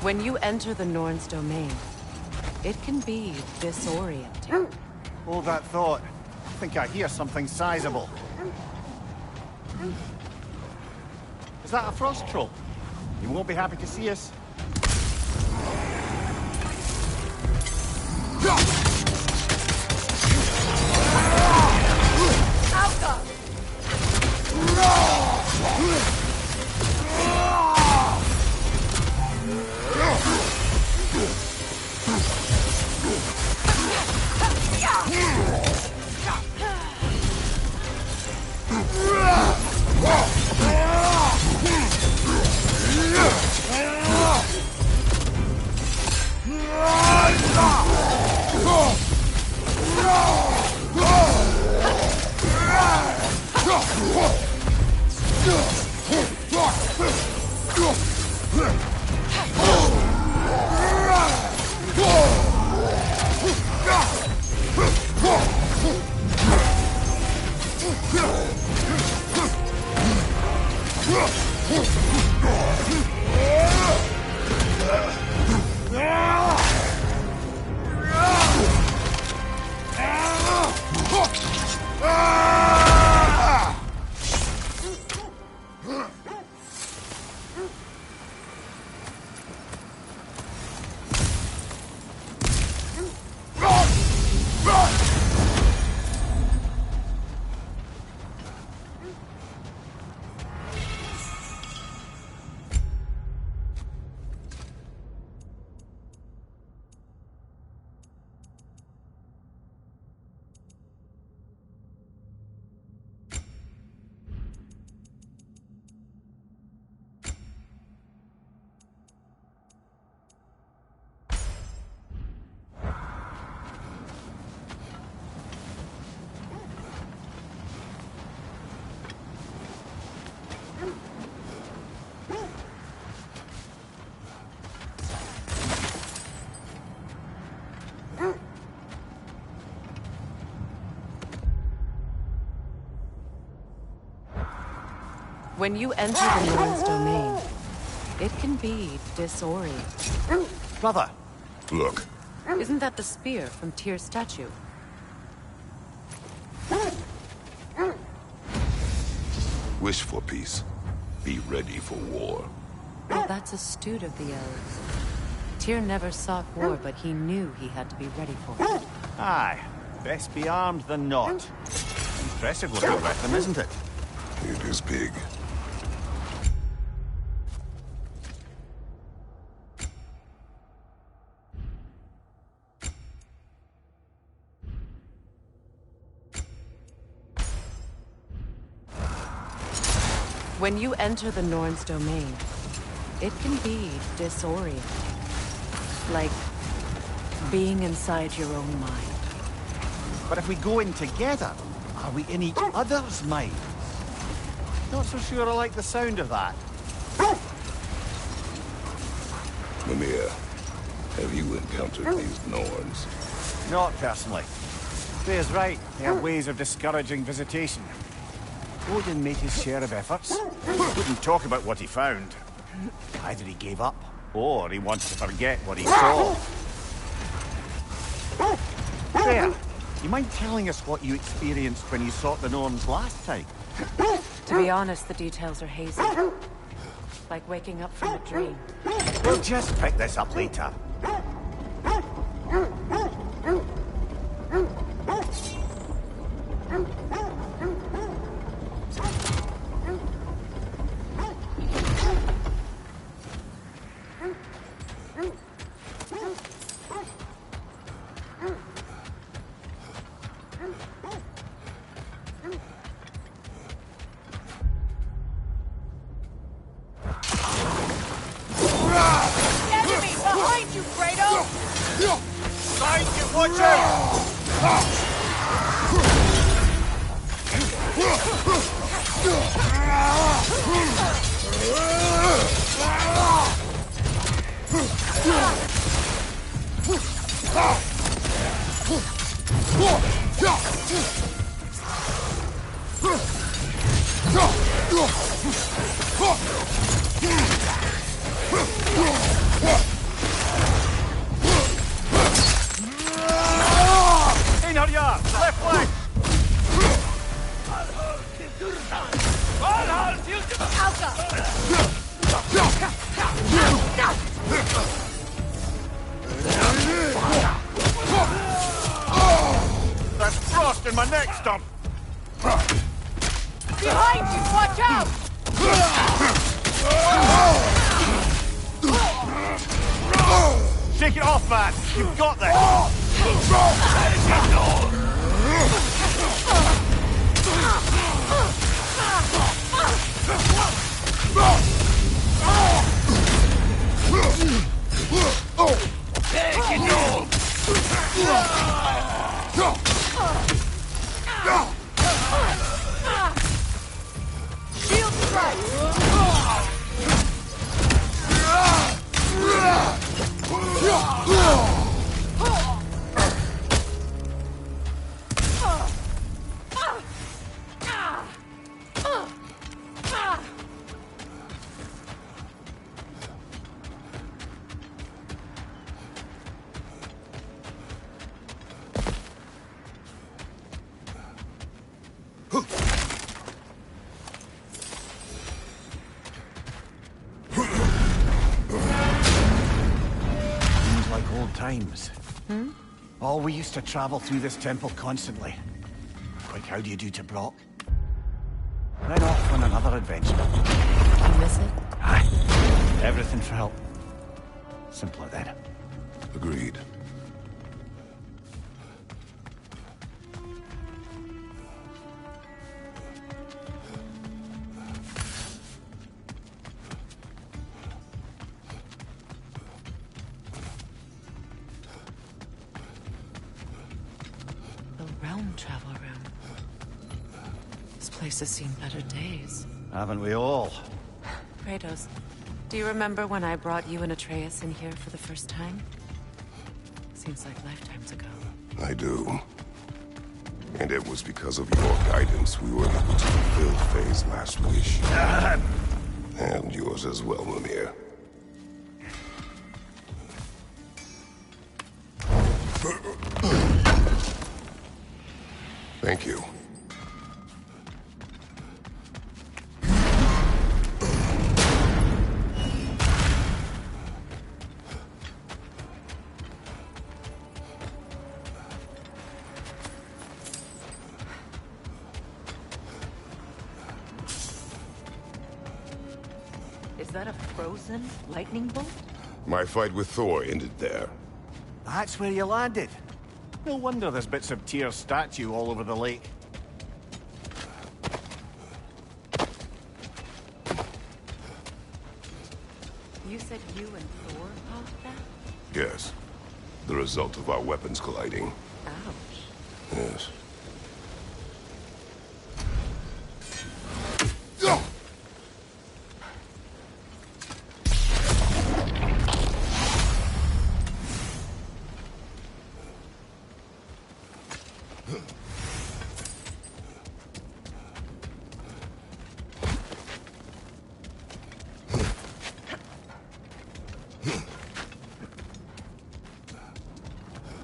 When you enter the Norn's domain, it can be disorienting. Hold that thought. I think I hear something sizable. Is that a frost troll? You won't be happy to see us. When you enter the Norn's domain, it can be disorienting. Brother! Look. Isn't that the spear from Tyr's statue? Wish for peace. Be ready for war. Well, that's astute of the elves. Tyr never sought war, but he knew he had to be ready for it. Aye. Best be armed than not. Impressive looking weapon, isn't it? It is big. When you enter the Norn's domain, it can be disorienting. Like being inside your own mind. But if we go in together, are we in each other's minds? Not so sure I like the sound of that. Mimir, have you encountered these Norns? Not personally. Freya's right. They have ways of discouraging visitation. Odin made his share of efforts. Wouldn't talk about what he found. Either he gave up, or he wants to forget what he saw. Freya, you mind telling us what you experienced when you sought the Norns last time? To be honest, the details are hazy. Like waking up from a dream. We'll just pick this up later. There's frost in my neck stump! Behind you! Watch out! Shake it off, man! You've got this! Take it all! Times. Oh, we used to travel through this temple constantly. Quick, how do you do to Brock? Then off on another adventure. You miss it? Aye. Everything for help. Simpler then. Agreed. Travel room. This place has seen better days. Haven't we all? Kratos, do you remember when I brought you and Atreus in here for the first time? Seems like lifetimes ago. I do. And it was because of your guidance we were able to fulfill Faye's last wish. And yours as well, Mimir. Thank you. Is that a frozen lightning bolt? My fight with Thor ended there. That's where you landed. No wonder there's bits of Tyr's statue all over the lake. You said you and Thor caused that? Yes. The result of our weapons colliding. Ouch. Yes.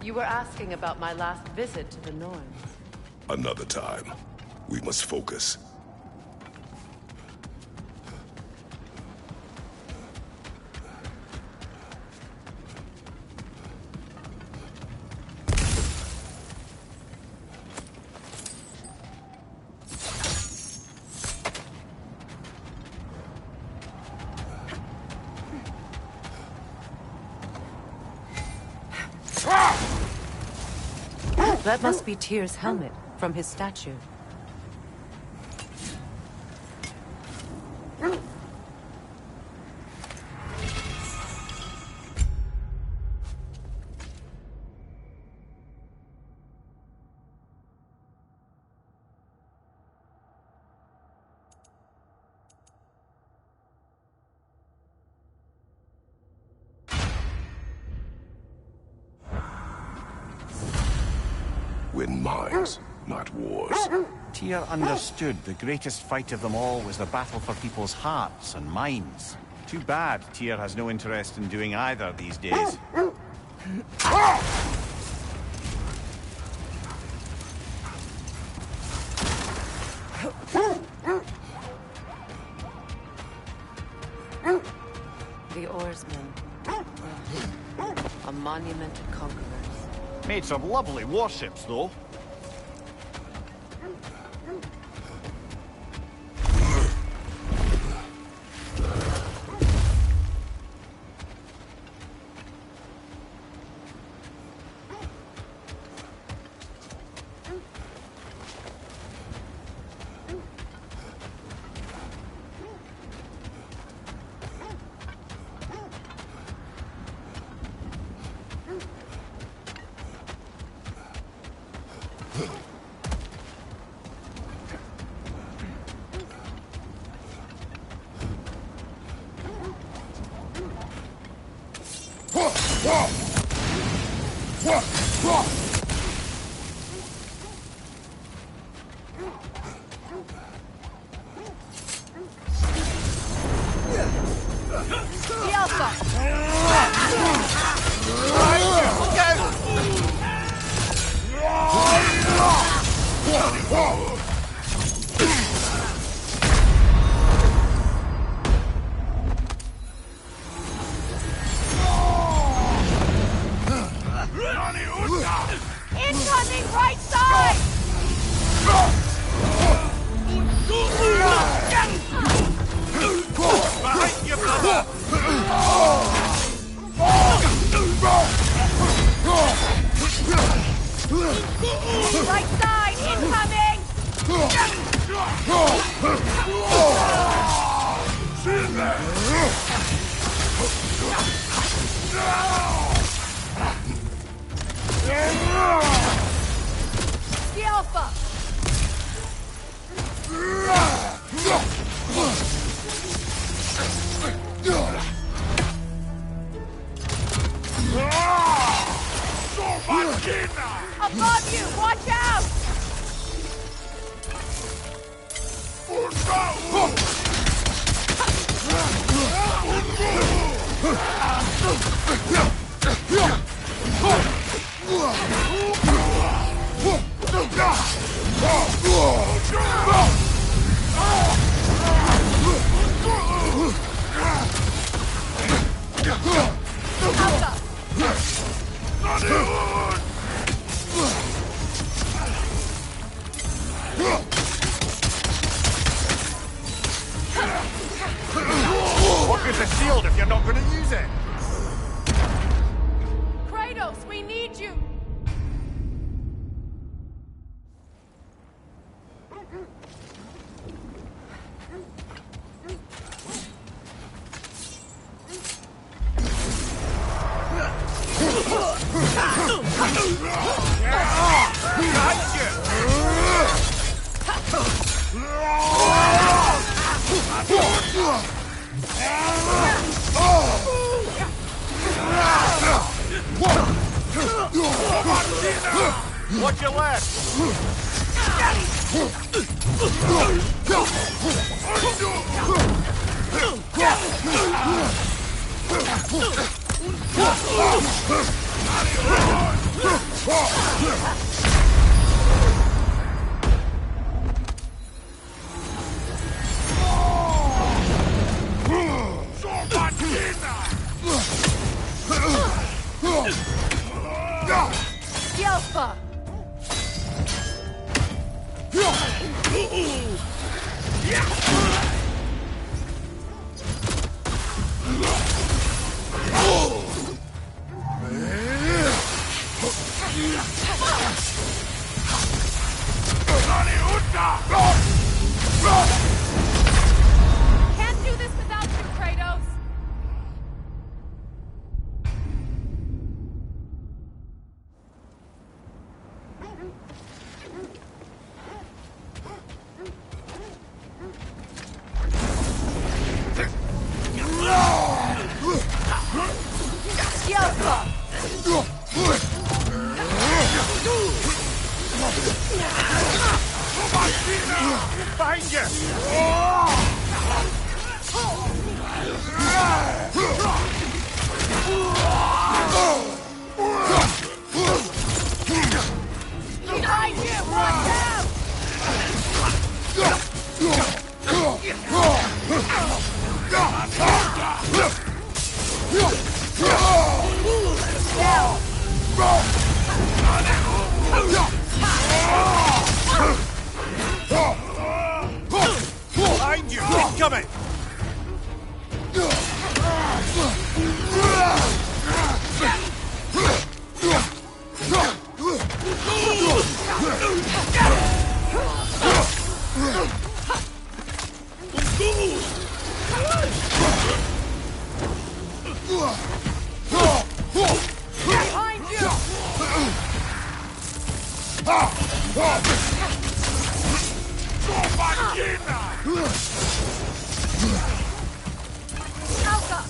You were asking about my last visit to the Norns. Another time. We must focus. That must be Tyr's helmet from his statue. Win minds, not wars. Tyr understood the greatest fight of them all was the battle for people's hearts and minds. Too bad Tyr has no interest in doing either these days. The oarsmen. A monument to conquerors. Made some lovely warships, though. Incoming right side! Behind you, brother! Right side, incoming! The Alpha! Above you, watch out! What good's a shield if you're not going to use it? Kratos, we need you! Watch your left! Yelpa! Can't do this without you, Kratos! Behind you! Behind you! Watch out! Behind you! Incoming! Behind you! Alpha!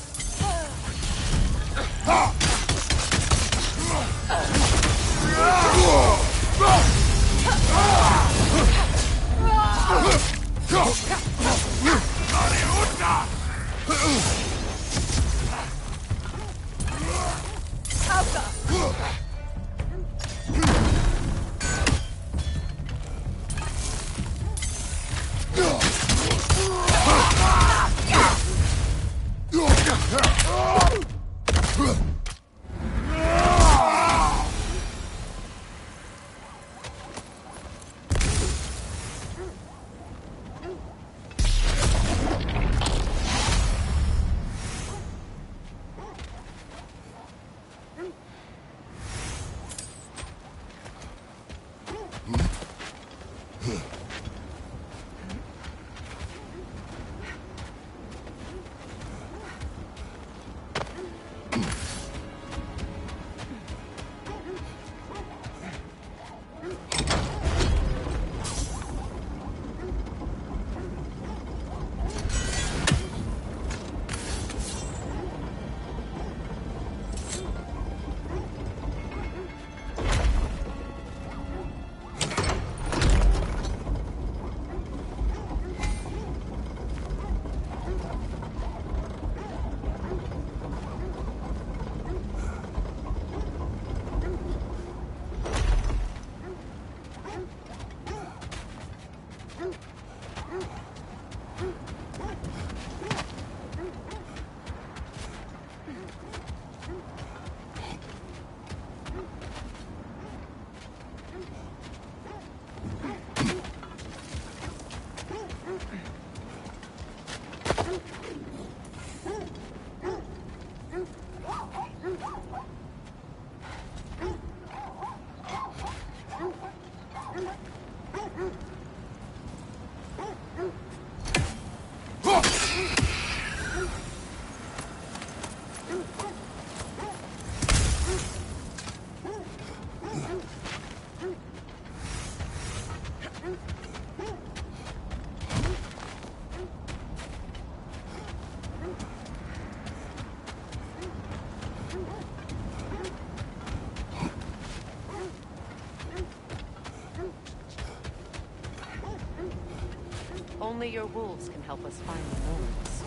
Only your wolves can help us find the nodes.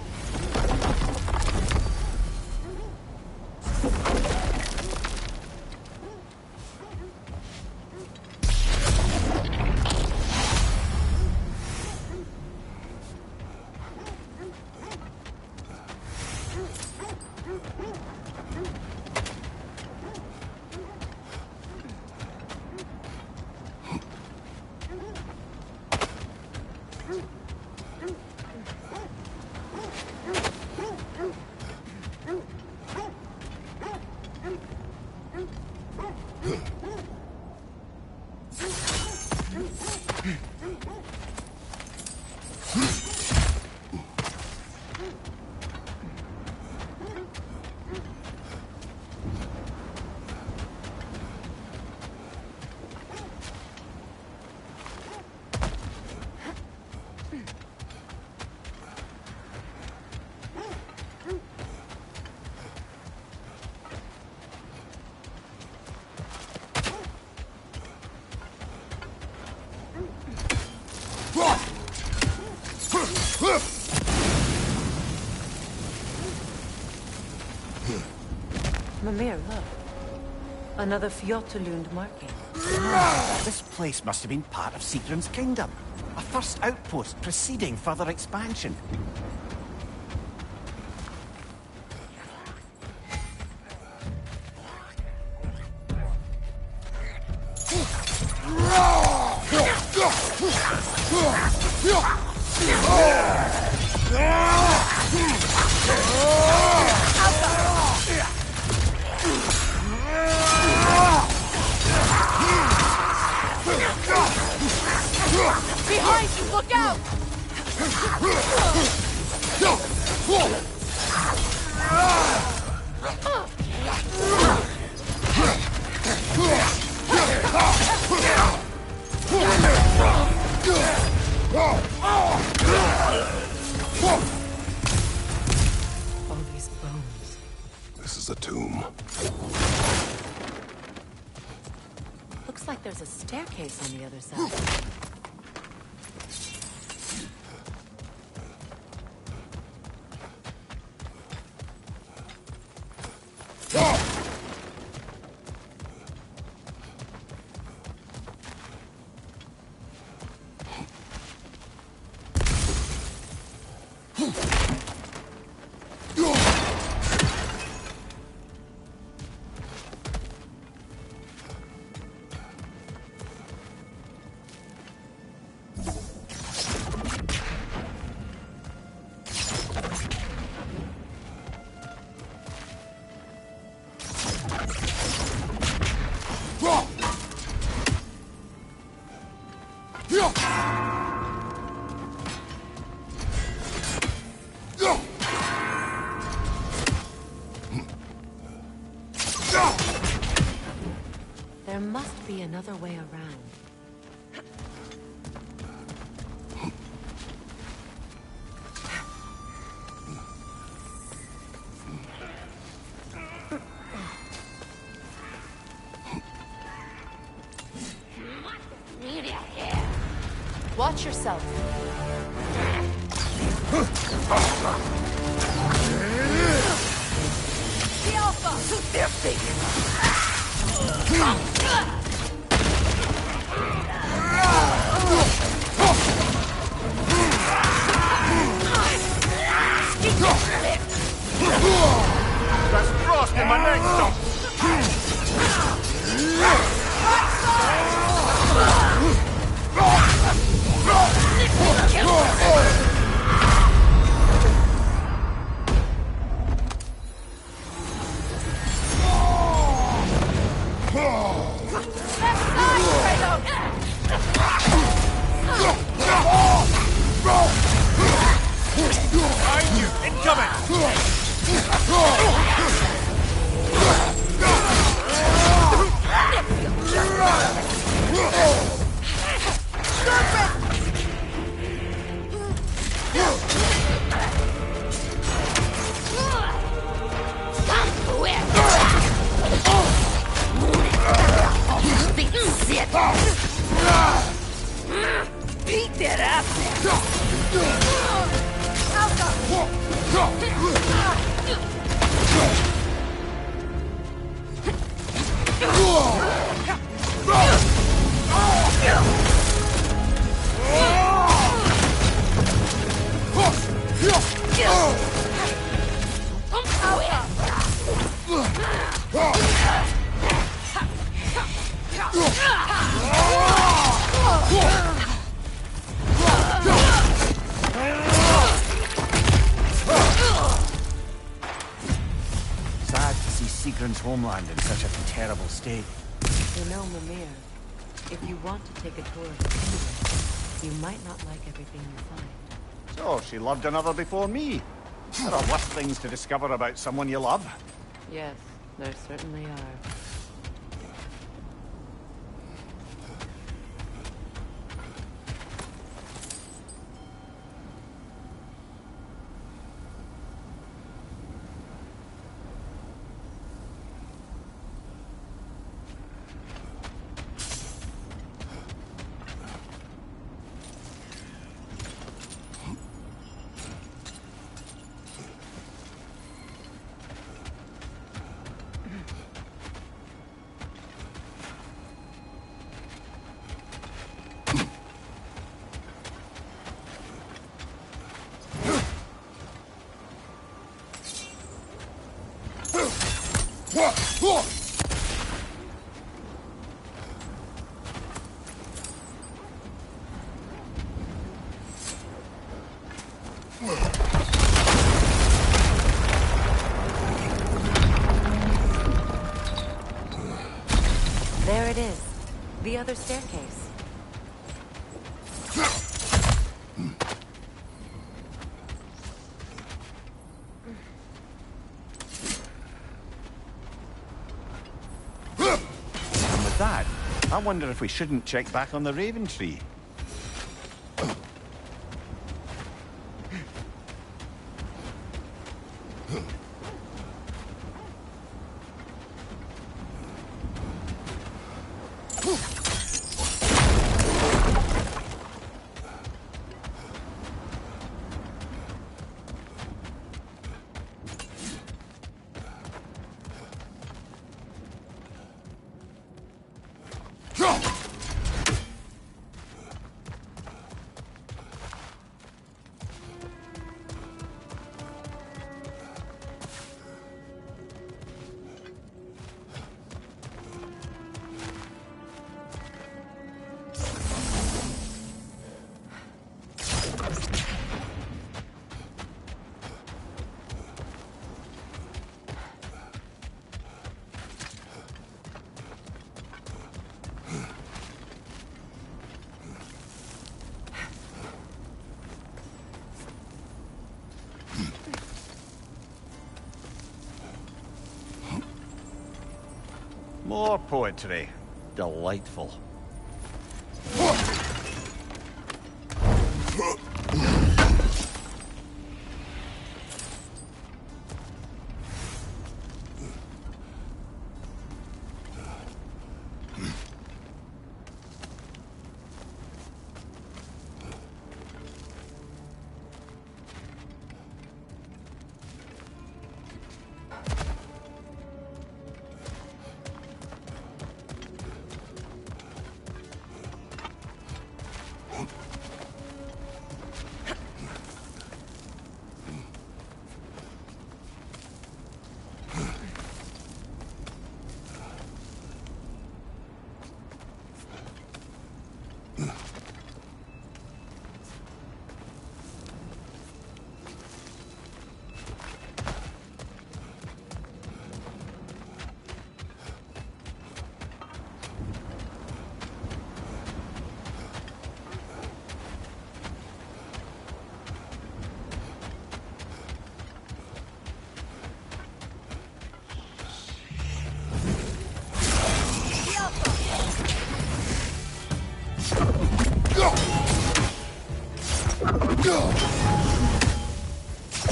Mimir, look. Another Fjotalund marking. This place must have been part of Sigrun's kingdom. A first outpost preceding further expansion. Behind you, look out! All these bones. This is a tomb. Looks like there's a staircase on the other side. There must be another way around. Watch yourself. The Alpha! Shoot their That's frost in my neck, stop! Behind you! Incoming! Beat that up Sad to see Sigrun's homeland in such a terrible state. You know, Mimir, if you want to take a tour of the kingdom, you might not like everything you find. So, she loved another before me. There are worse things to discover about someone you love. Yes, there certainly are. There it is. The other staircase. And with that, I wonder if we shouldn't check back on the Raven Tree. More poetry. Delightful.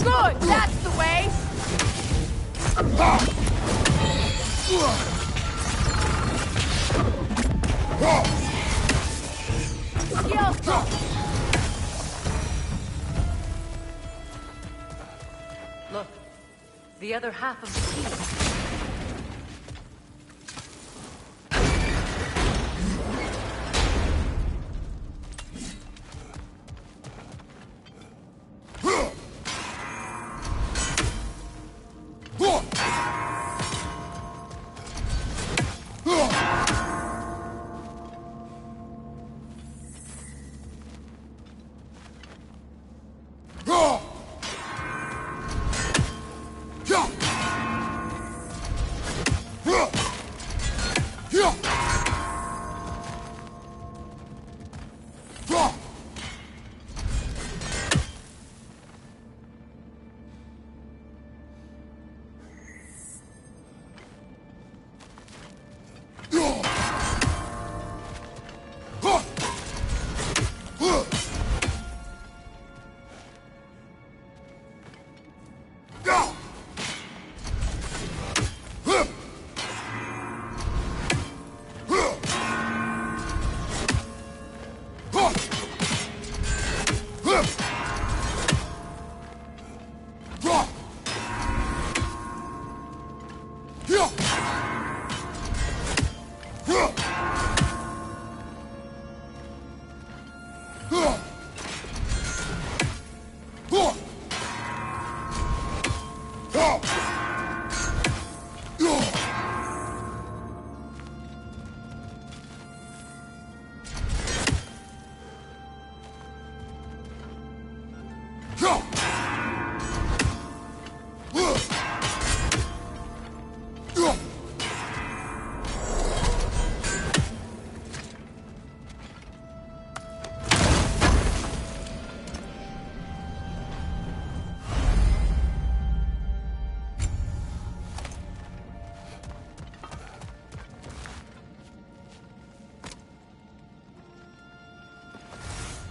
Good, that's the way! Look, the other half of the key.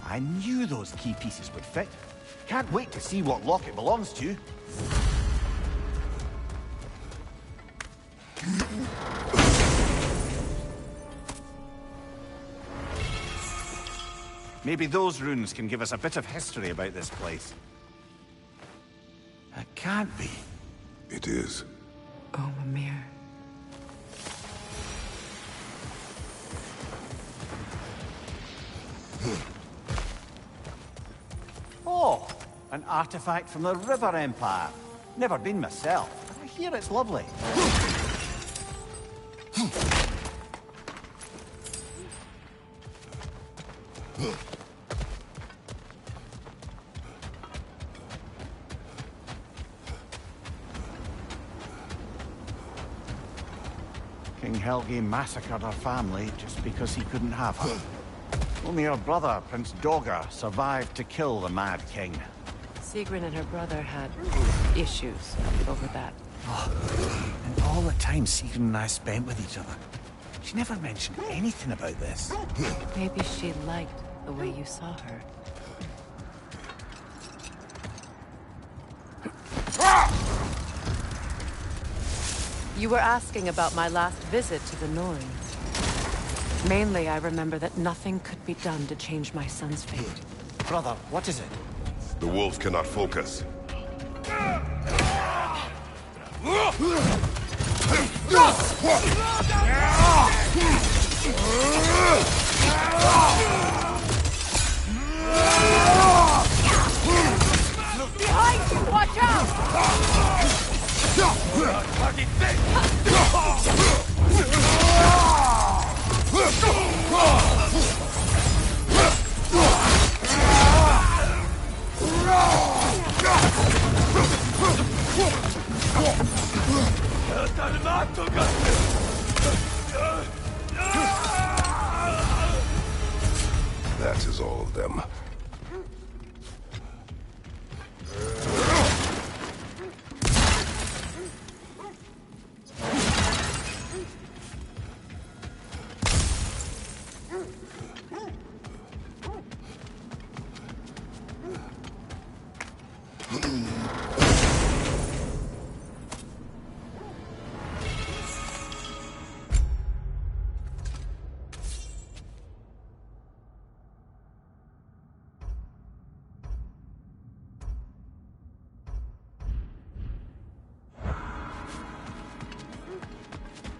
I knew those key pieces would fit. Can't wait to see what lock it belongs to. Maybe those runes can give us a bit of history about this place. It can't be. It is. Oh, Mimir. Oh, an artifact from the River Empire. Never been myself, but I hear it's lovely. King Helgi massacred her family just because he couldn't have her. Only her brother, Prince Dogger, survived to kill the Mad King. Sigrun and her brother had issues over that. Oh, and all the time Sigrun and I spent with each other. She never mentioned anything about this. Maybe she liked the way you saw her. You were asking about my last visit to the Norns. Mainly, I remember that nothing could be done to change my son's fate. Brother, what is it? The wolves cannot focus. Behind you! Watch out! That is all of them.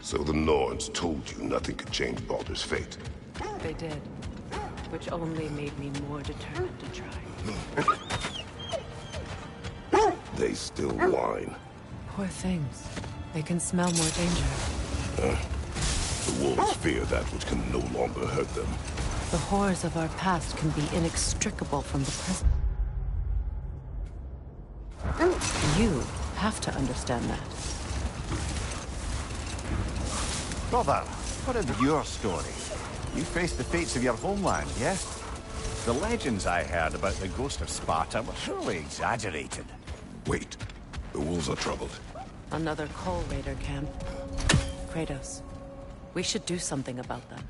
So the Norns told you nothing could change Baldur's fate. They did, which only made me more determined to try. They still whine. Poor things. They can smell more danger. The wolves fear that which can no longer hurt them. The horrors of our past can be inextricable from the present. You have to understand that. Brother, what is your story? You faced the fates of your homeland, yes? The legends I heard about the ghost of Sparta were surely exaggerated. Wait, the wolves are troubled. Another Coal Raider camp. Kratos, we should do something about them.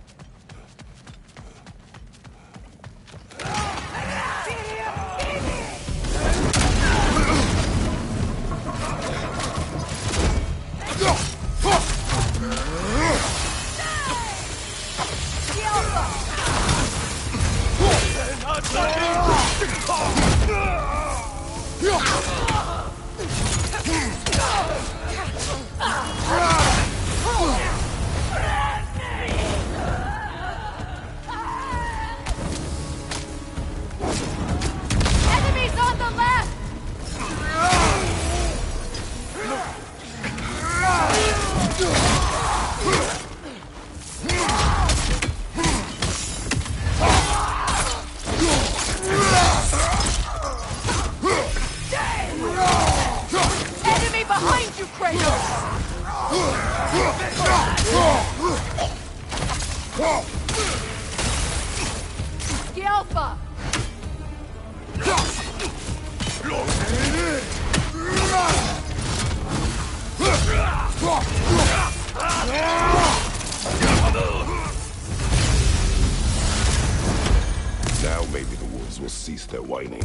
Enemies on the left! Enemy behind you, Kratos! The Alpha! Now maybe the wolves will cease their whining.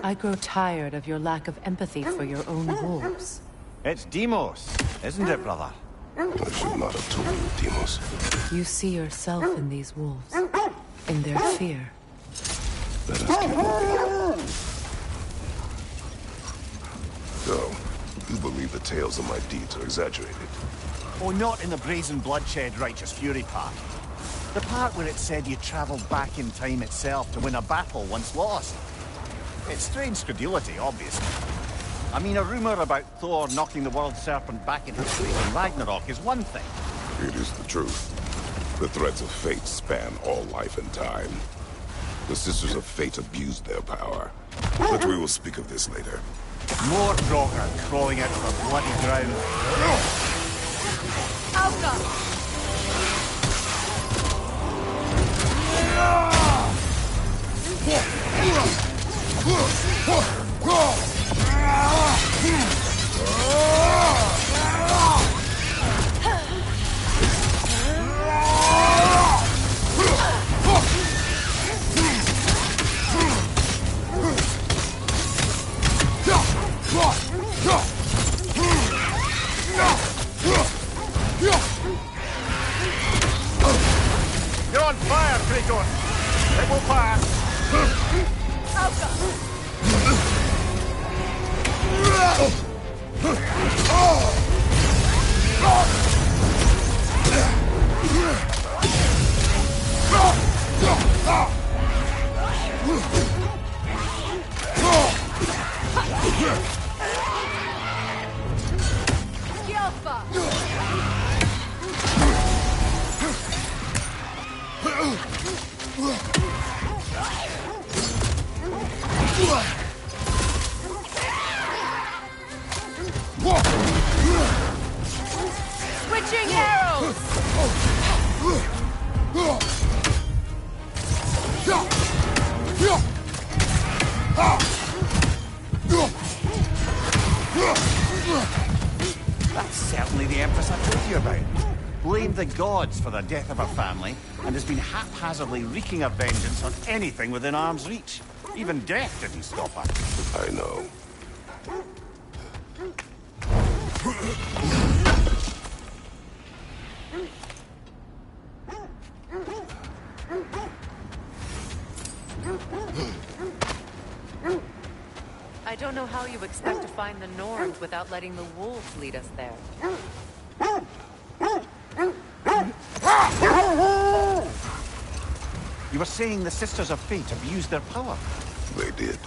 I grow tired of your lack of empathy for your own wolves. It's Demos, isn't it, brother? I should not have told you, Demos. You see yourself in these wolves, in their fear. Let us keep moving. So, you believe the tales of my deeds are exaggerated? Oh, not in the brazen bloodshed righteous fury part. The part where it said you travelled back in time itself to win a battle once lost. It's strange credulity, obviously. I mean, a rumour about Thor knocking the world serpent back into space in Ragnarok is one thing. It is the truth. The threads of fate span all life and time. The Sisters of Fate abused their power. But we will speak of this later. More Draugr crawling out of the bloody ground. You're on fire, Kratos! It will pass! Switching arrows! That's certainly the Empress I told you about. Blamed the gods for the death of her family, and has been haphazardly wreaking her vengeance on anything within arm's reach. Even death didn't stop her. I know. I don't know how you expect to find the Norns without letting the wolves lead us there. You were saying the Sisters of Fate abused their power? They did.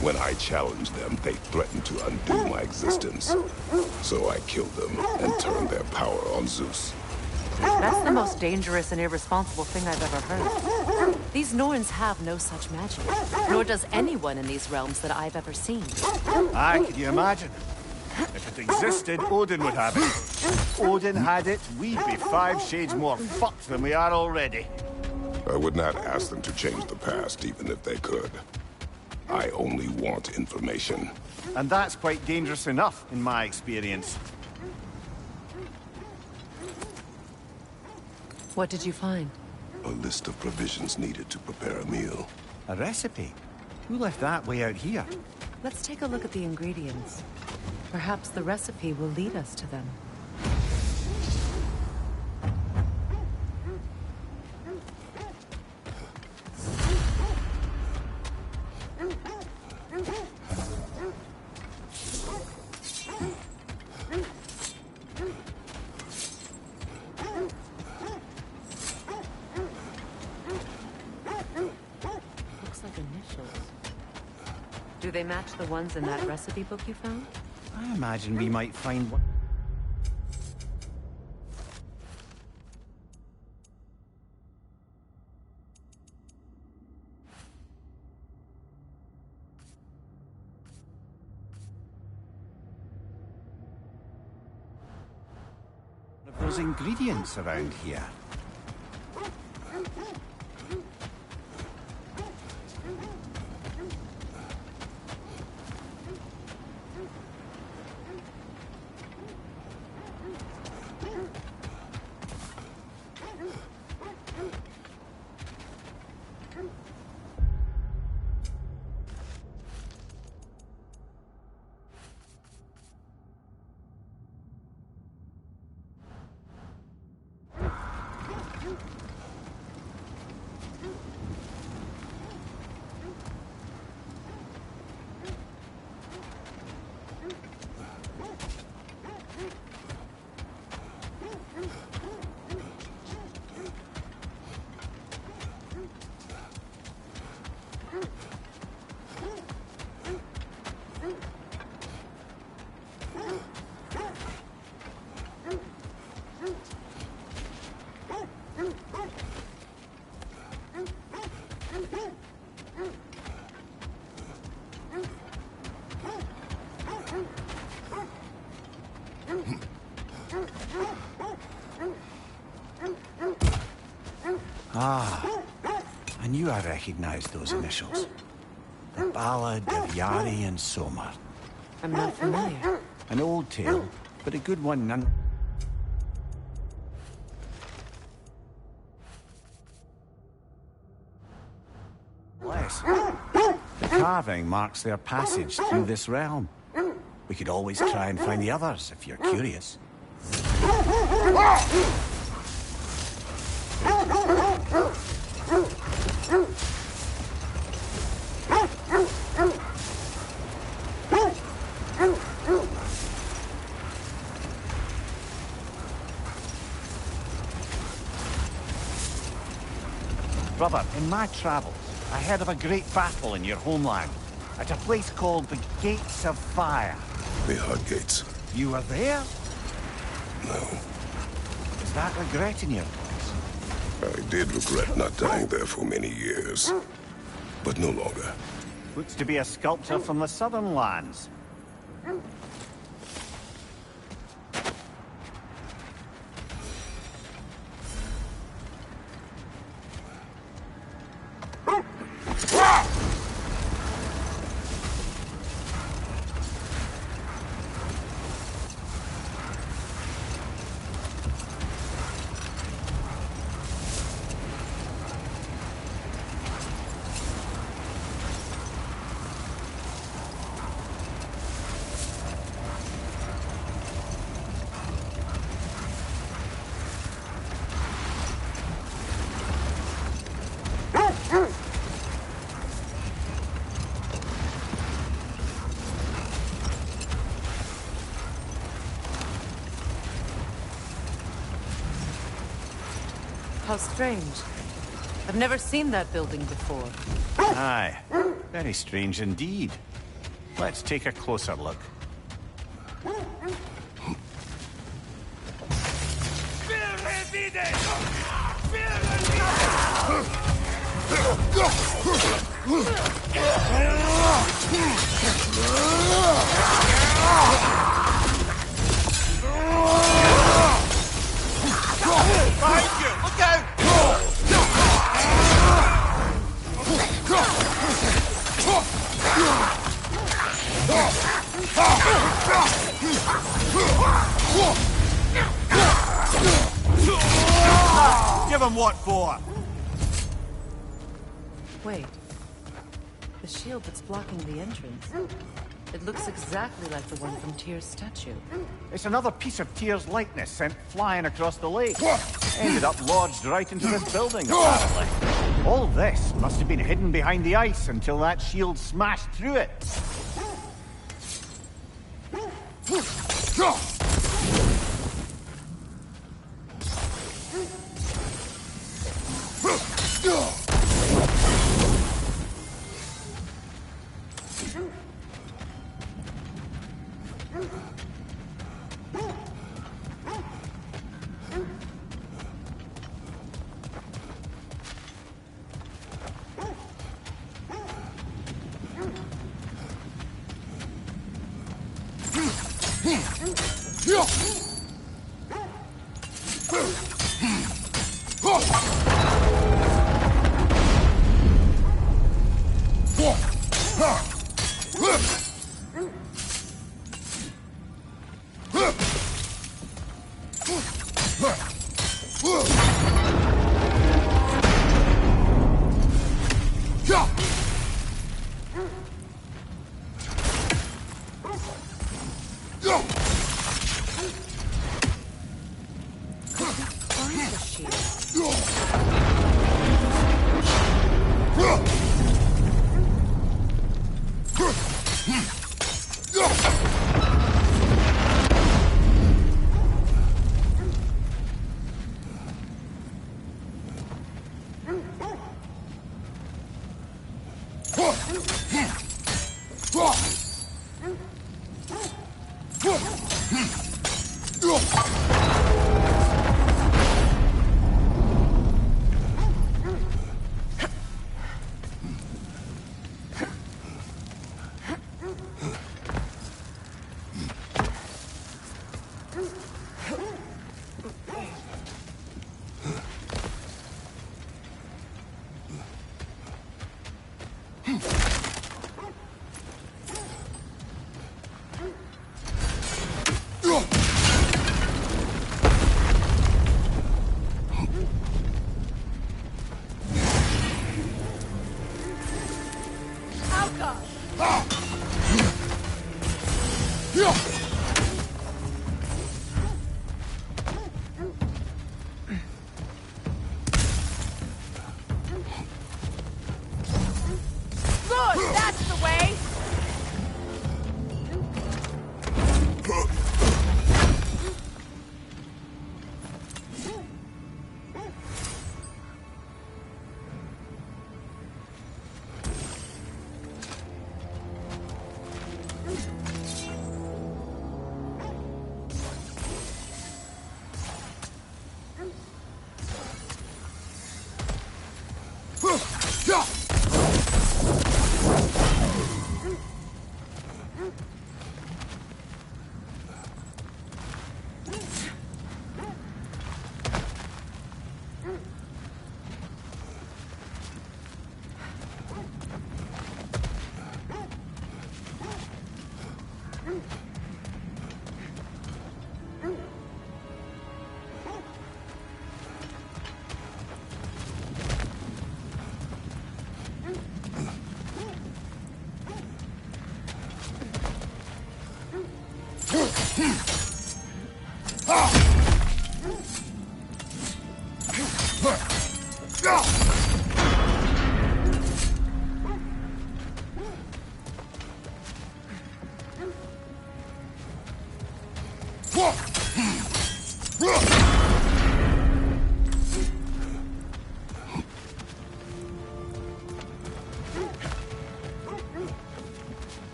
When I challenged them, they threatened to undo my existence. So I killed them and turned their power on Zeus. That's the most dangerous and irresponsible thing I've ever heard. These Norns have no such magic, nor does anyone in these realms that I've ever seen. Aye, can you imagine? If it existed, Odin would have it. Odin had it, we'd be 5 shades more fucked than we are already. I would not ask them to change the past, even if they could. I only want information. And that's quite dangerous enough, in my experience. What did you find? A list of provisions needed to prepare a meal. A recipe? Who left that way out here? Let's take a look at the ingredients. Perhaps the recipe will lead us to them. Do they match the ones in that recipe book you found? I imagine we might find one. Of those ingredients around here. Ah, I knew I recognized those initials. The Ballad of Yari and Somar. I'm not familiar. An old tale, but a good one none. Less. The carving marks their passage through this realm. We could always try and find the others if you're curious. Brother, in my travels, I heard of a great battle in your homeland, at a place called the Gates of Fire. The Gates. You were there? No. Is that regret in your voice? I did regret not dying there for many years, but no longer. Looks to be a sculptor from the southern lands. How strange. I've never seen that building before. Aye. Very strange indeed. Let's take a closer look. Spill heavy! need it! Feel the Behind you! Look out! Give him what for? Wait. The shield that's blocking the entrance. It looks exactly like the one from Tyr's statue. It's another piece of Tyr's likeness sent flying across the lake. Ended up lodged right into this building, apparently. All this must have been hidden behind the ice until that shield smashed through it.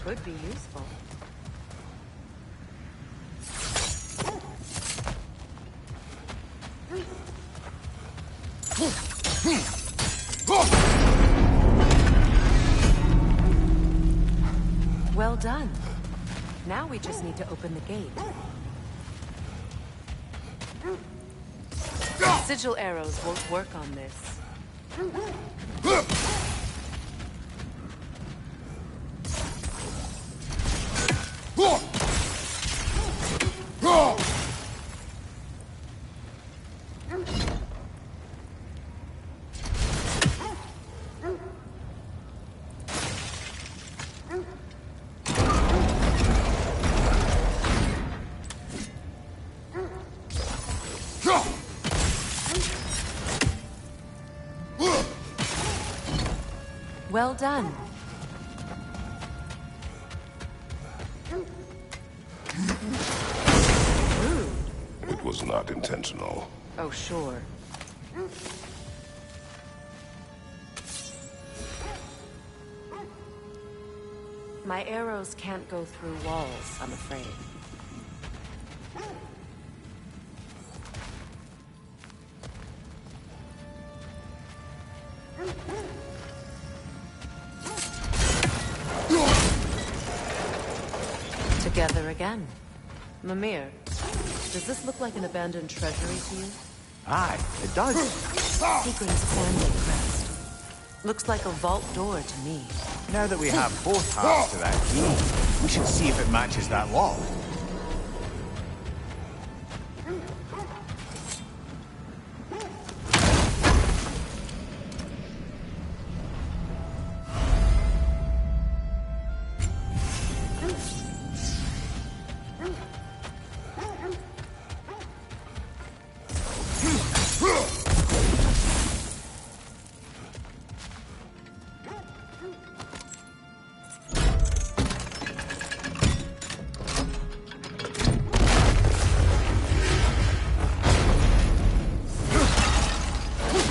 Could be useful. Well done. Now we just need to open the gate. Sigil arrows won't work on this. Well done. It was not intentional. Oh, sure. My arrows can't go through walls, I'm afraid. Together again. Mimir, does this look like an abandoned treasury to you? Aye, it does. Secret family crest. Looks like a vault door to me. Now that we have both halves to that key, we should see if it matches that lock.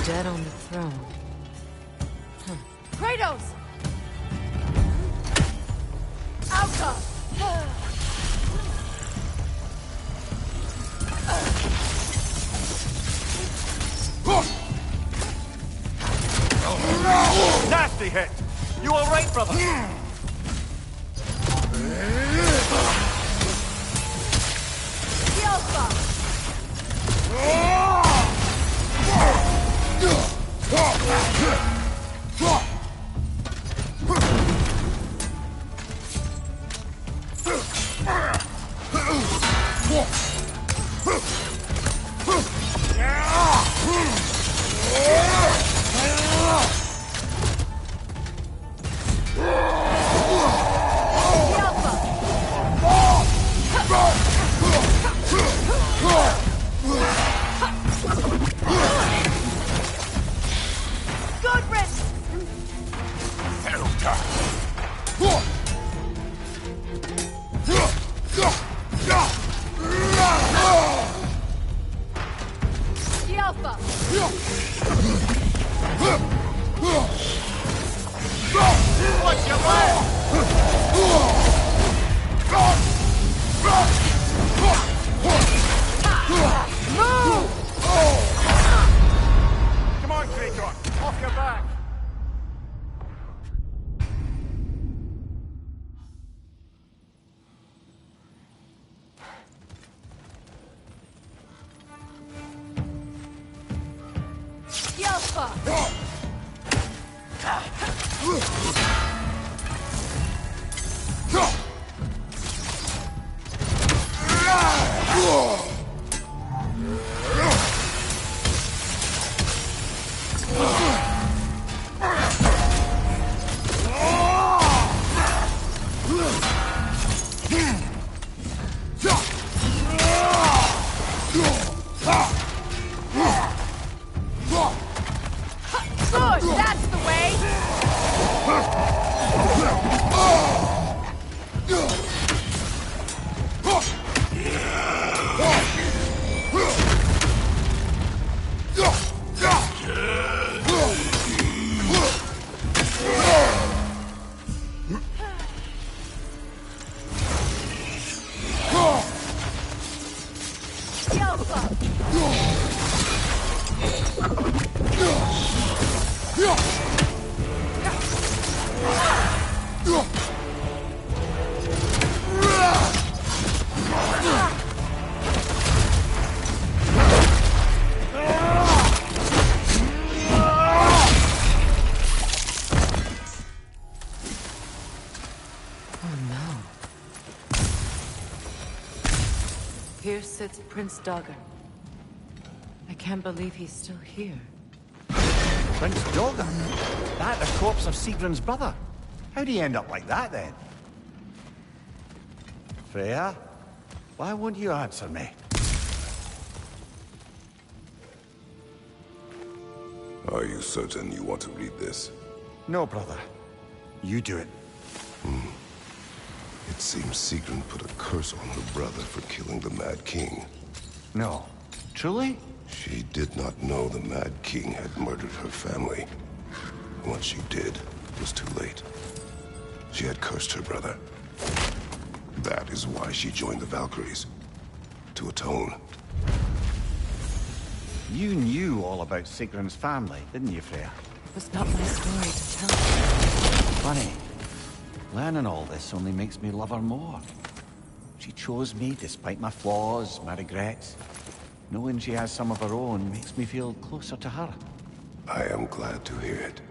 Dead on the throne. Kratos! Alta! Nasty hit! You all right, brother? The Alpha! Good riddance! The Alpha! Watch your way! Move! Come on, Kratos! Off your back! The Alpha! Good! That's the way! Here sits Prince Dogger. I can't believe he's still here. Prince Dogger? That the corpse of Sigrun's brother? How'd he end up like that, then? Freya? Why won't you answer me? Are you certain you want to read this? No, brother. You do it. It seems Sigrun put a curse on her brother for killing the Mad King. No. Truly? She did not know the Mad King had murdered her family. Once she did, it was too late. She had cursed her brother. That is why she joined the Valkyries. To atone. You knew all about Sigrun's family, didn't you, Freya? It was not my story to tell. Funny. Learning all this only makes me love her more. She chose me despite my flaws, my regrets. Knowing she has some of her own makes me feel closer to her. I am glad to hear it.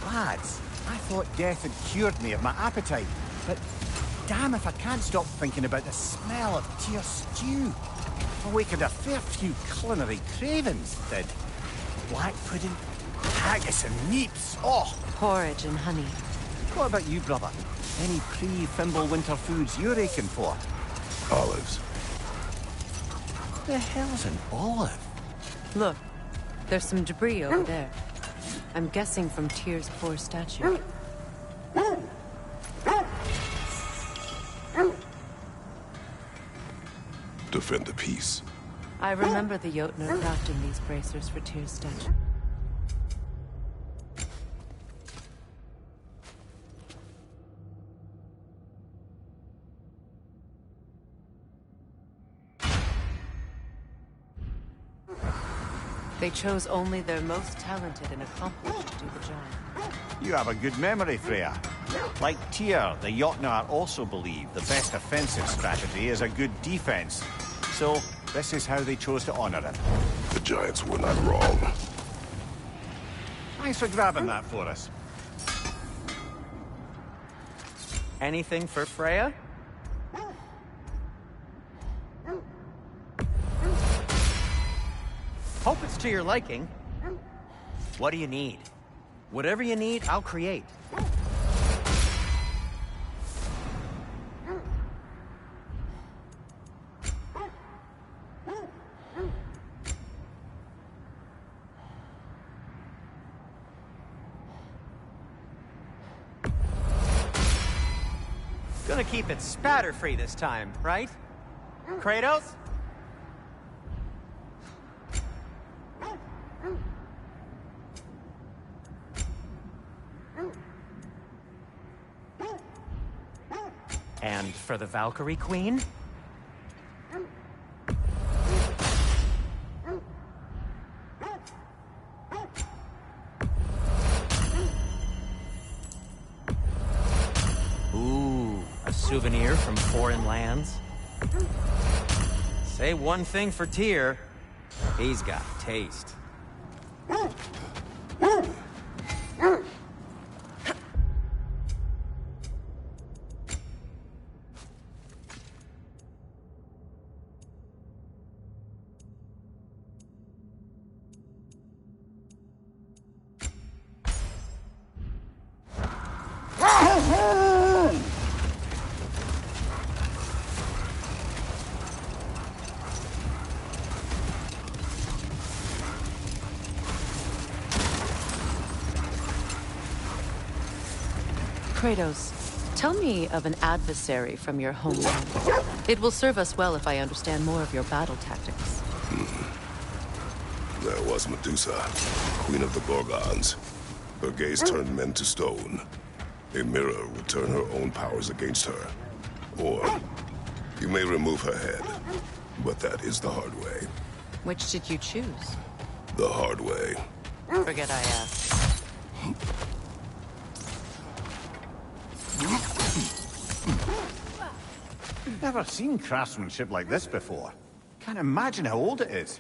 Lads, I thought death had cured me of my appetite, but damn if I can't stop thinking about the smell of Tyr stew. Awakened a fair few culinary cravings, did. Black pudding, haggis and neeps, oh! Porridge and honey. What about you, brother? Any pre-Fimble winter foods you're aching for? Olives. The hell's an olive? Look, there's some debris over there. I'm guessing from Tyr's poor statue. Defend the peace. I remember the Jotnar crafting these bracers for Tyr's statue. They chose only their most talented and accomplished to do the job. You have a good memory, Freya. Like Tyr, the Jotnar also believe the best offensive strategy is a good defense. So, this is how they chose to honor it. The Giants were not wrong. Thanks for grabbing that for us. Anything for Freya? Hope it's to your liking. What do you need? Whatever you need, I'll create. Gonna keep it spatter-free this time, right? Kratos? And for the Valkyrie Queen? Ooh, a souvenir from foreign lands? Say one thing for Tyr, he's got taste. Kratos, tell me of an adversary from your homeland. It will serve us well if I understand more of your battle tactics. There was Medusa, queen of the Gorgons. Her gaze turned men to stone. A mirror would turn her own powers against her. Or, you may remove her head, but that is the hard way. Which did you choose? The hard way. Forget I asked. Never seen craftsmanship like this before. Can't imagine how old it is.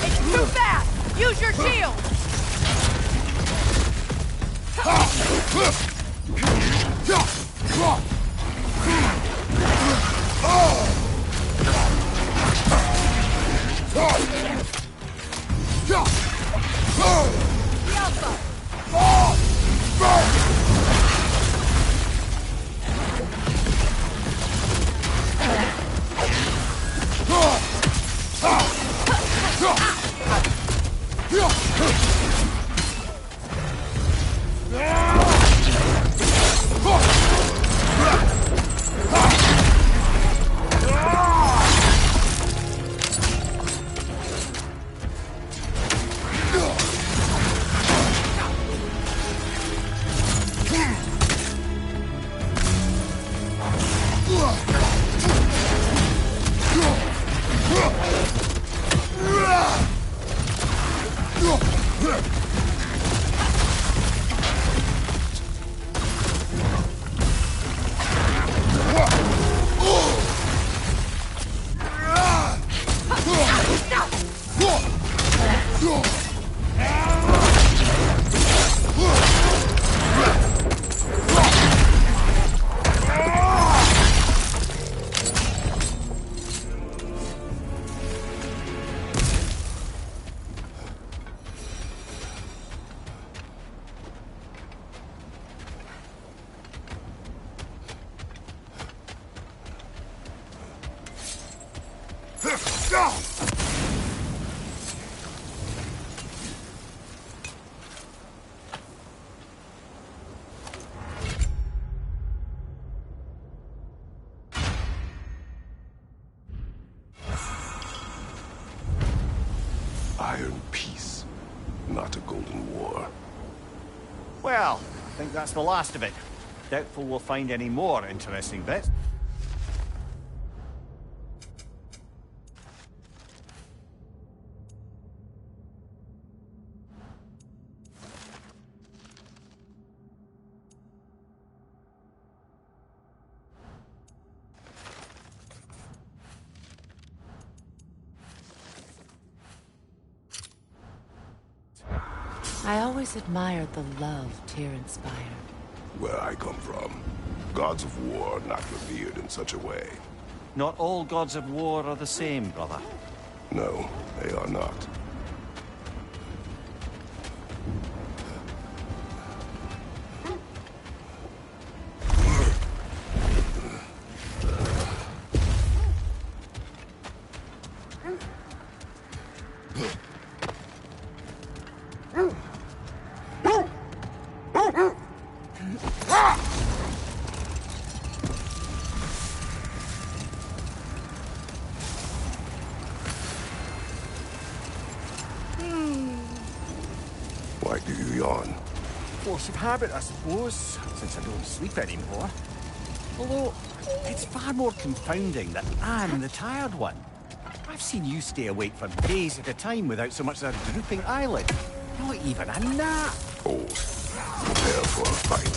It's too fast! Use your shield! Iron peace, not a golden war. Well, I think that's the last of it. Doubtful we'll find any more interesting bits. I always admired the love Tyr inspired. Where I come from, gods of war are not revered in such a way. Not all gods of war are the same, brother. No, they are not. Why do you yawn? Force of habit, I suppose, since I don't sleep anymore. Although, it's far more confounding that I'm the tired one. I've seen you stay awake for days at a time without so much as a drooping eyelid. Not even a nap. Oh, prepare for a fight.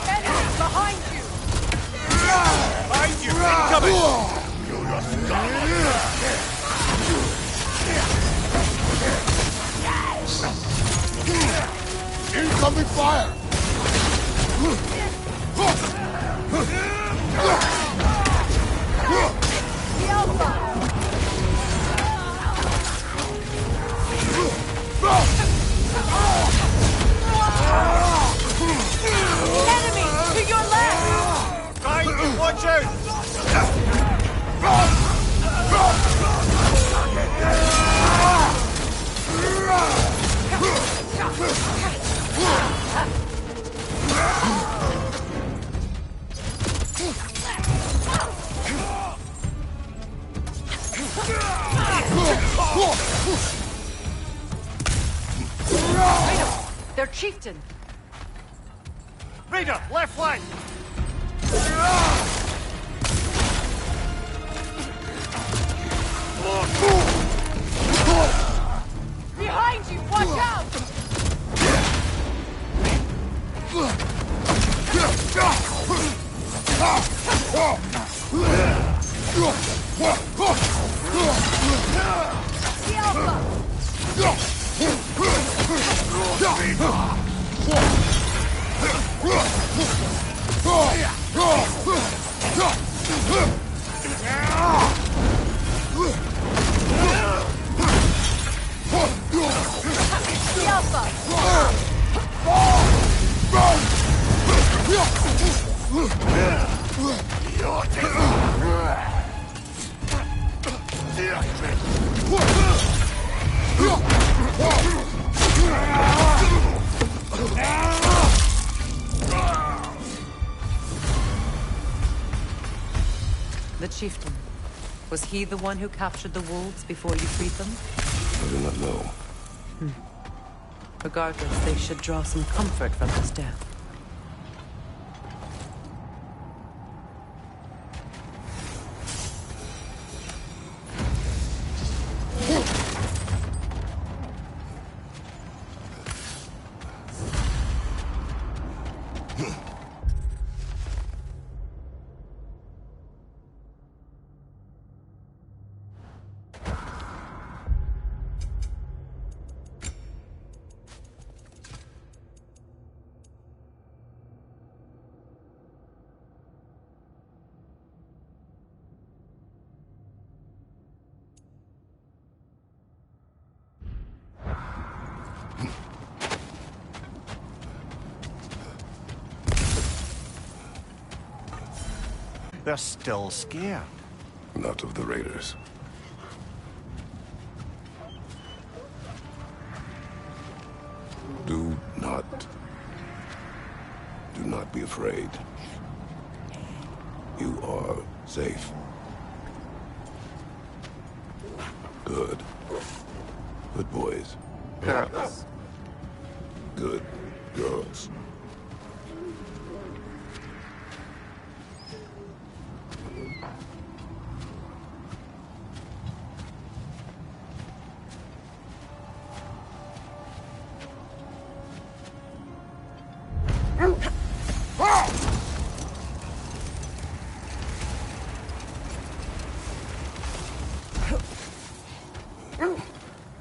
Enemies behind you! Behind you! Incoming! Incoming fire! Enemy to your left! Right, watch out! Their chieftain! Raider, left flank! Behind you! Watch out! The Alpha! The The chieftain. Was he the one who captured the wolves before you freed them? I do not know. Regardless, they should draw some comfort from his death. They're still scared. Not of the raiders. Do not be afraid. You are safe. Good. Good boys. Girls. Good girls.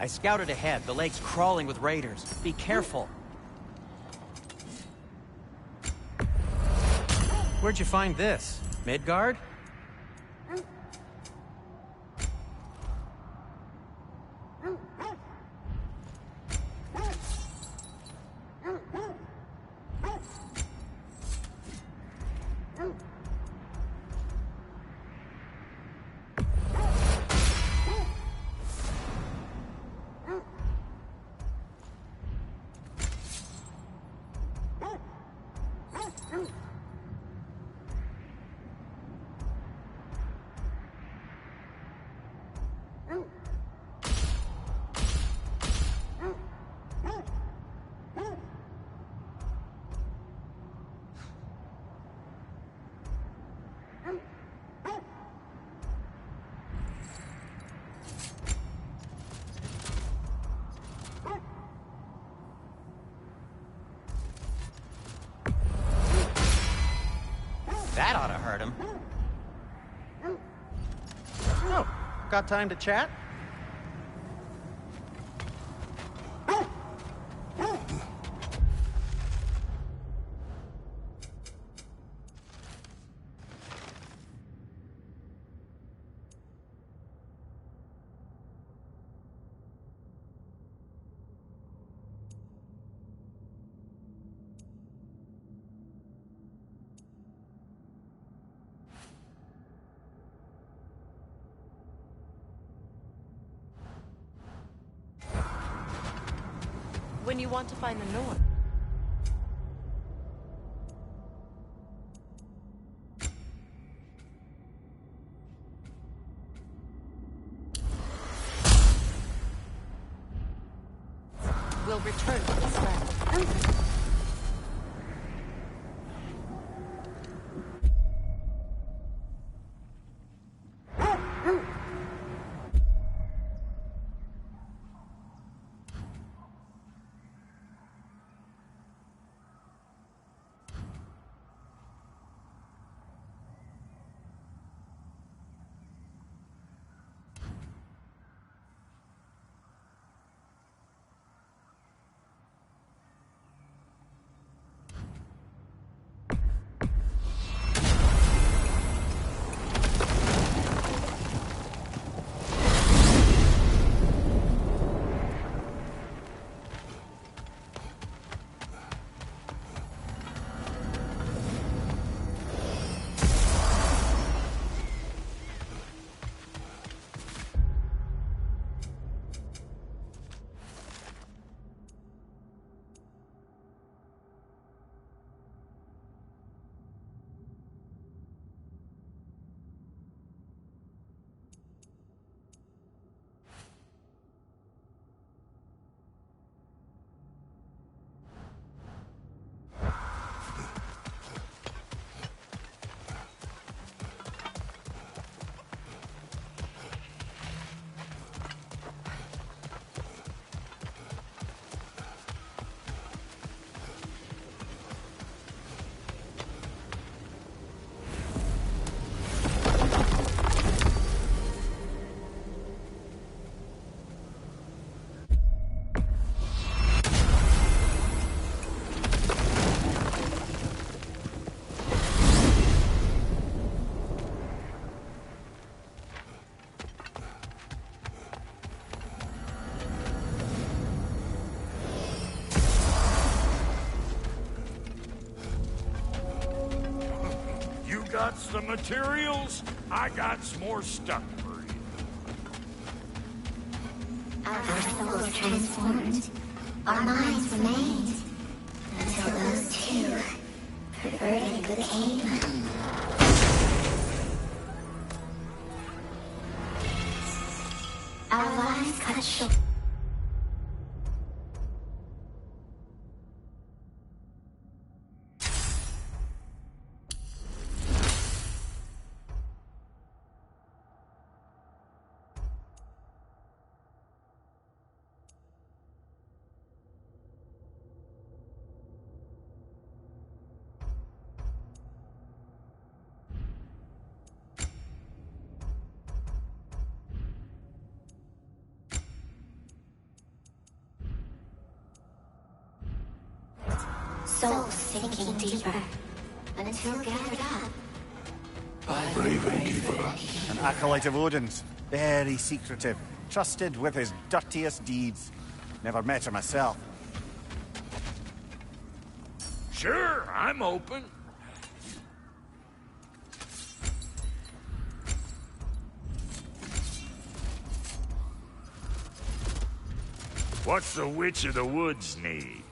I scouted ahead. The lake's crawling with raiders. Be careful. Where'd you find this? Midgard? That ought to hurt him. Oh, got time to chat? When you want to find the North. We'll return to this land. Got some materials, I got some more stuff for you. Our souls transformed, our minds remained, until those two perverted became. Our lives cut short. soul sinking deeper until gathered up. Raven Keeper. An acolyte of Odin's. Very secretive. Trusted with his dirtiest deeds. Never met her myself. Sure, I'm open. What's the Witch of the Woods need?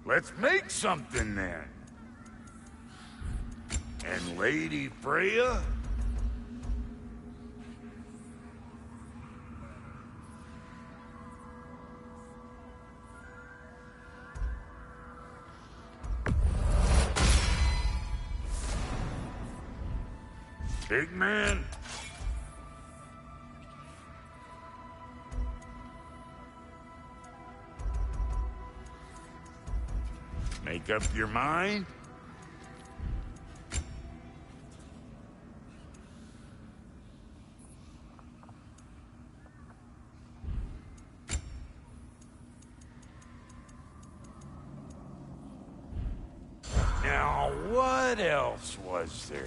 Let's make something then. And Lady Freya? Big man? Make up your mind? Now, what else was there?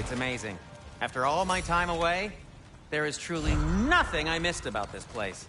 It's amazing. After all my time away, there is truly nothing I missed about this place.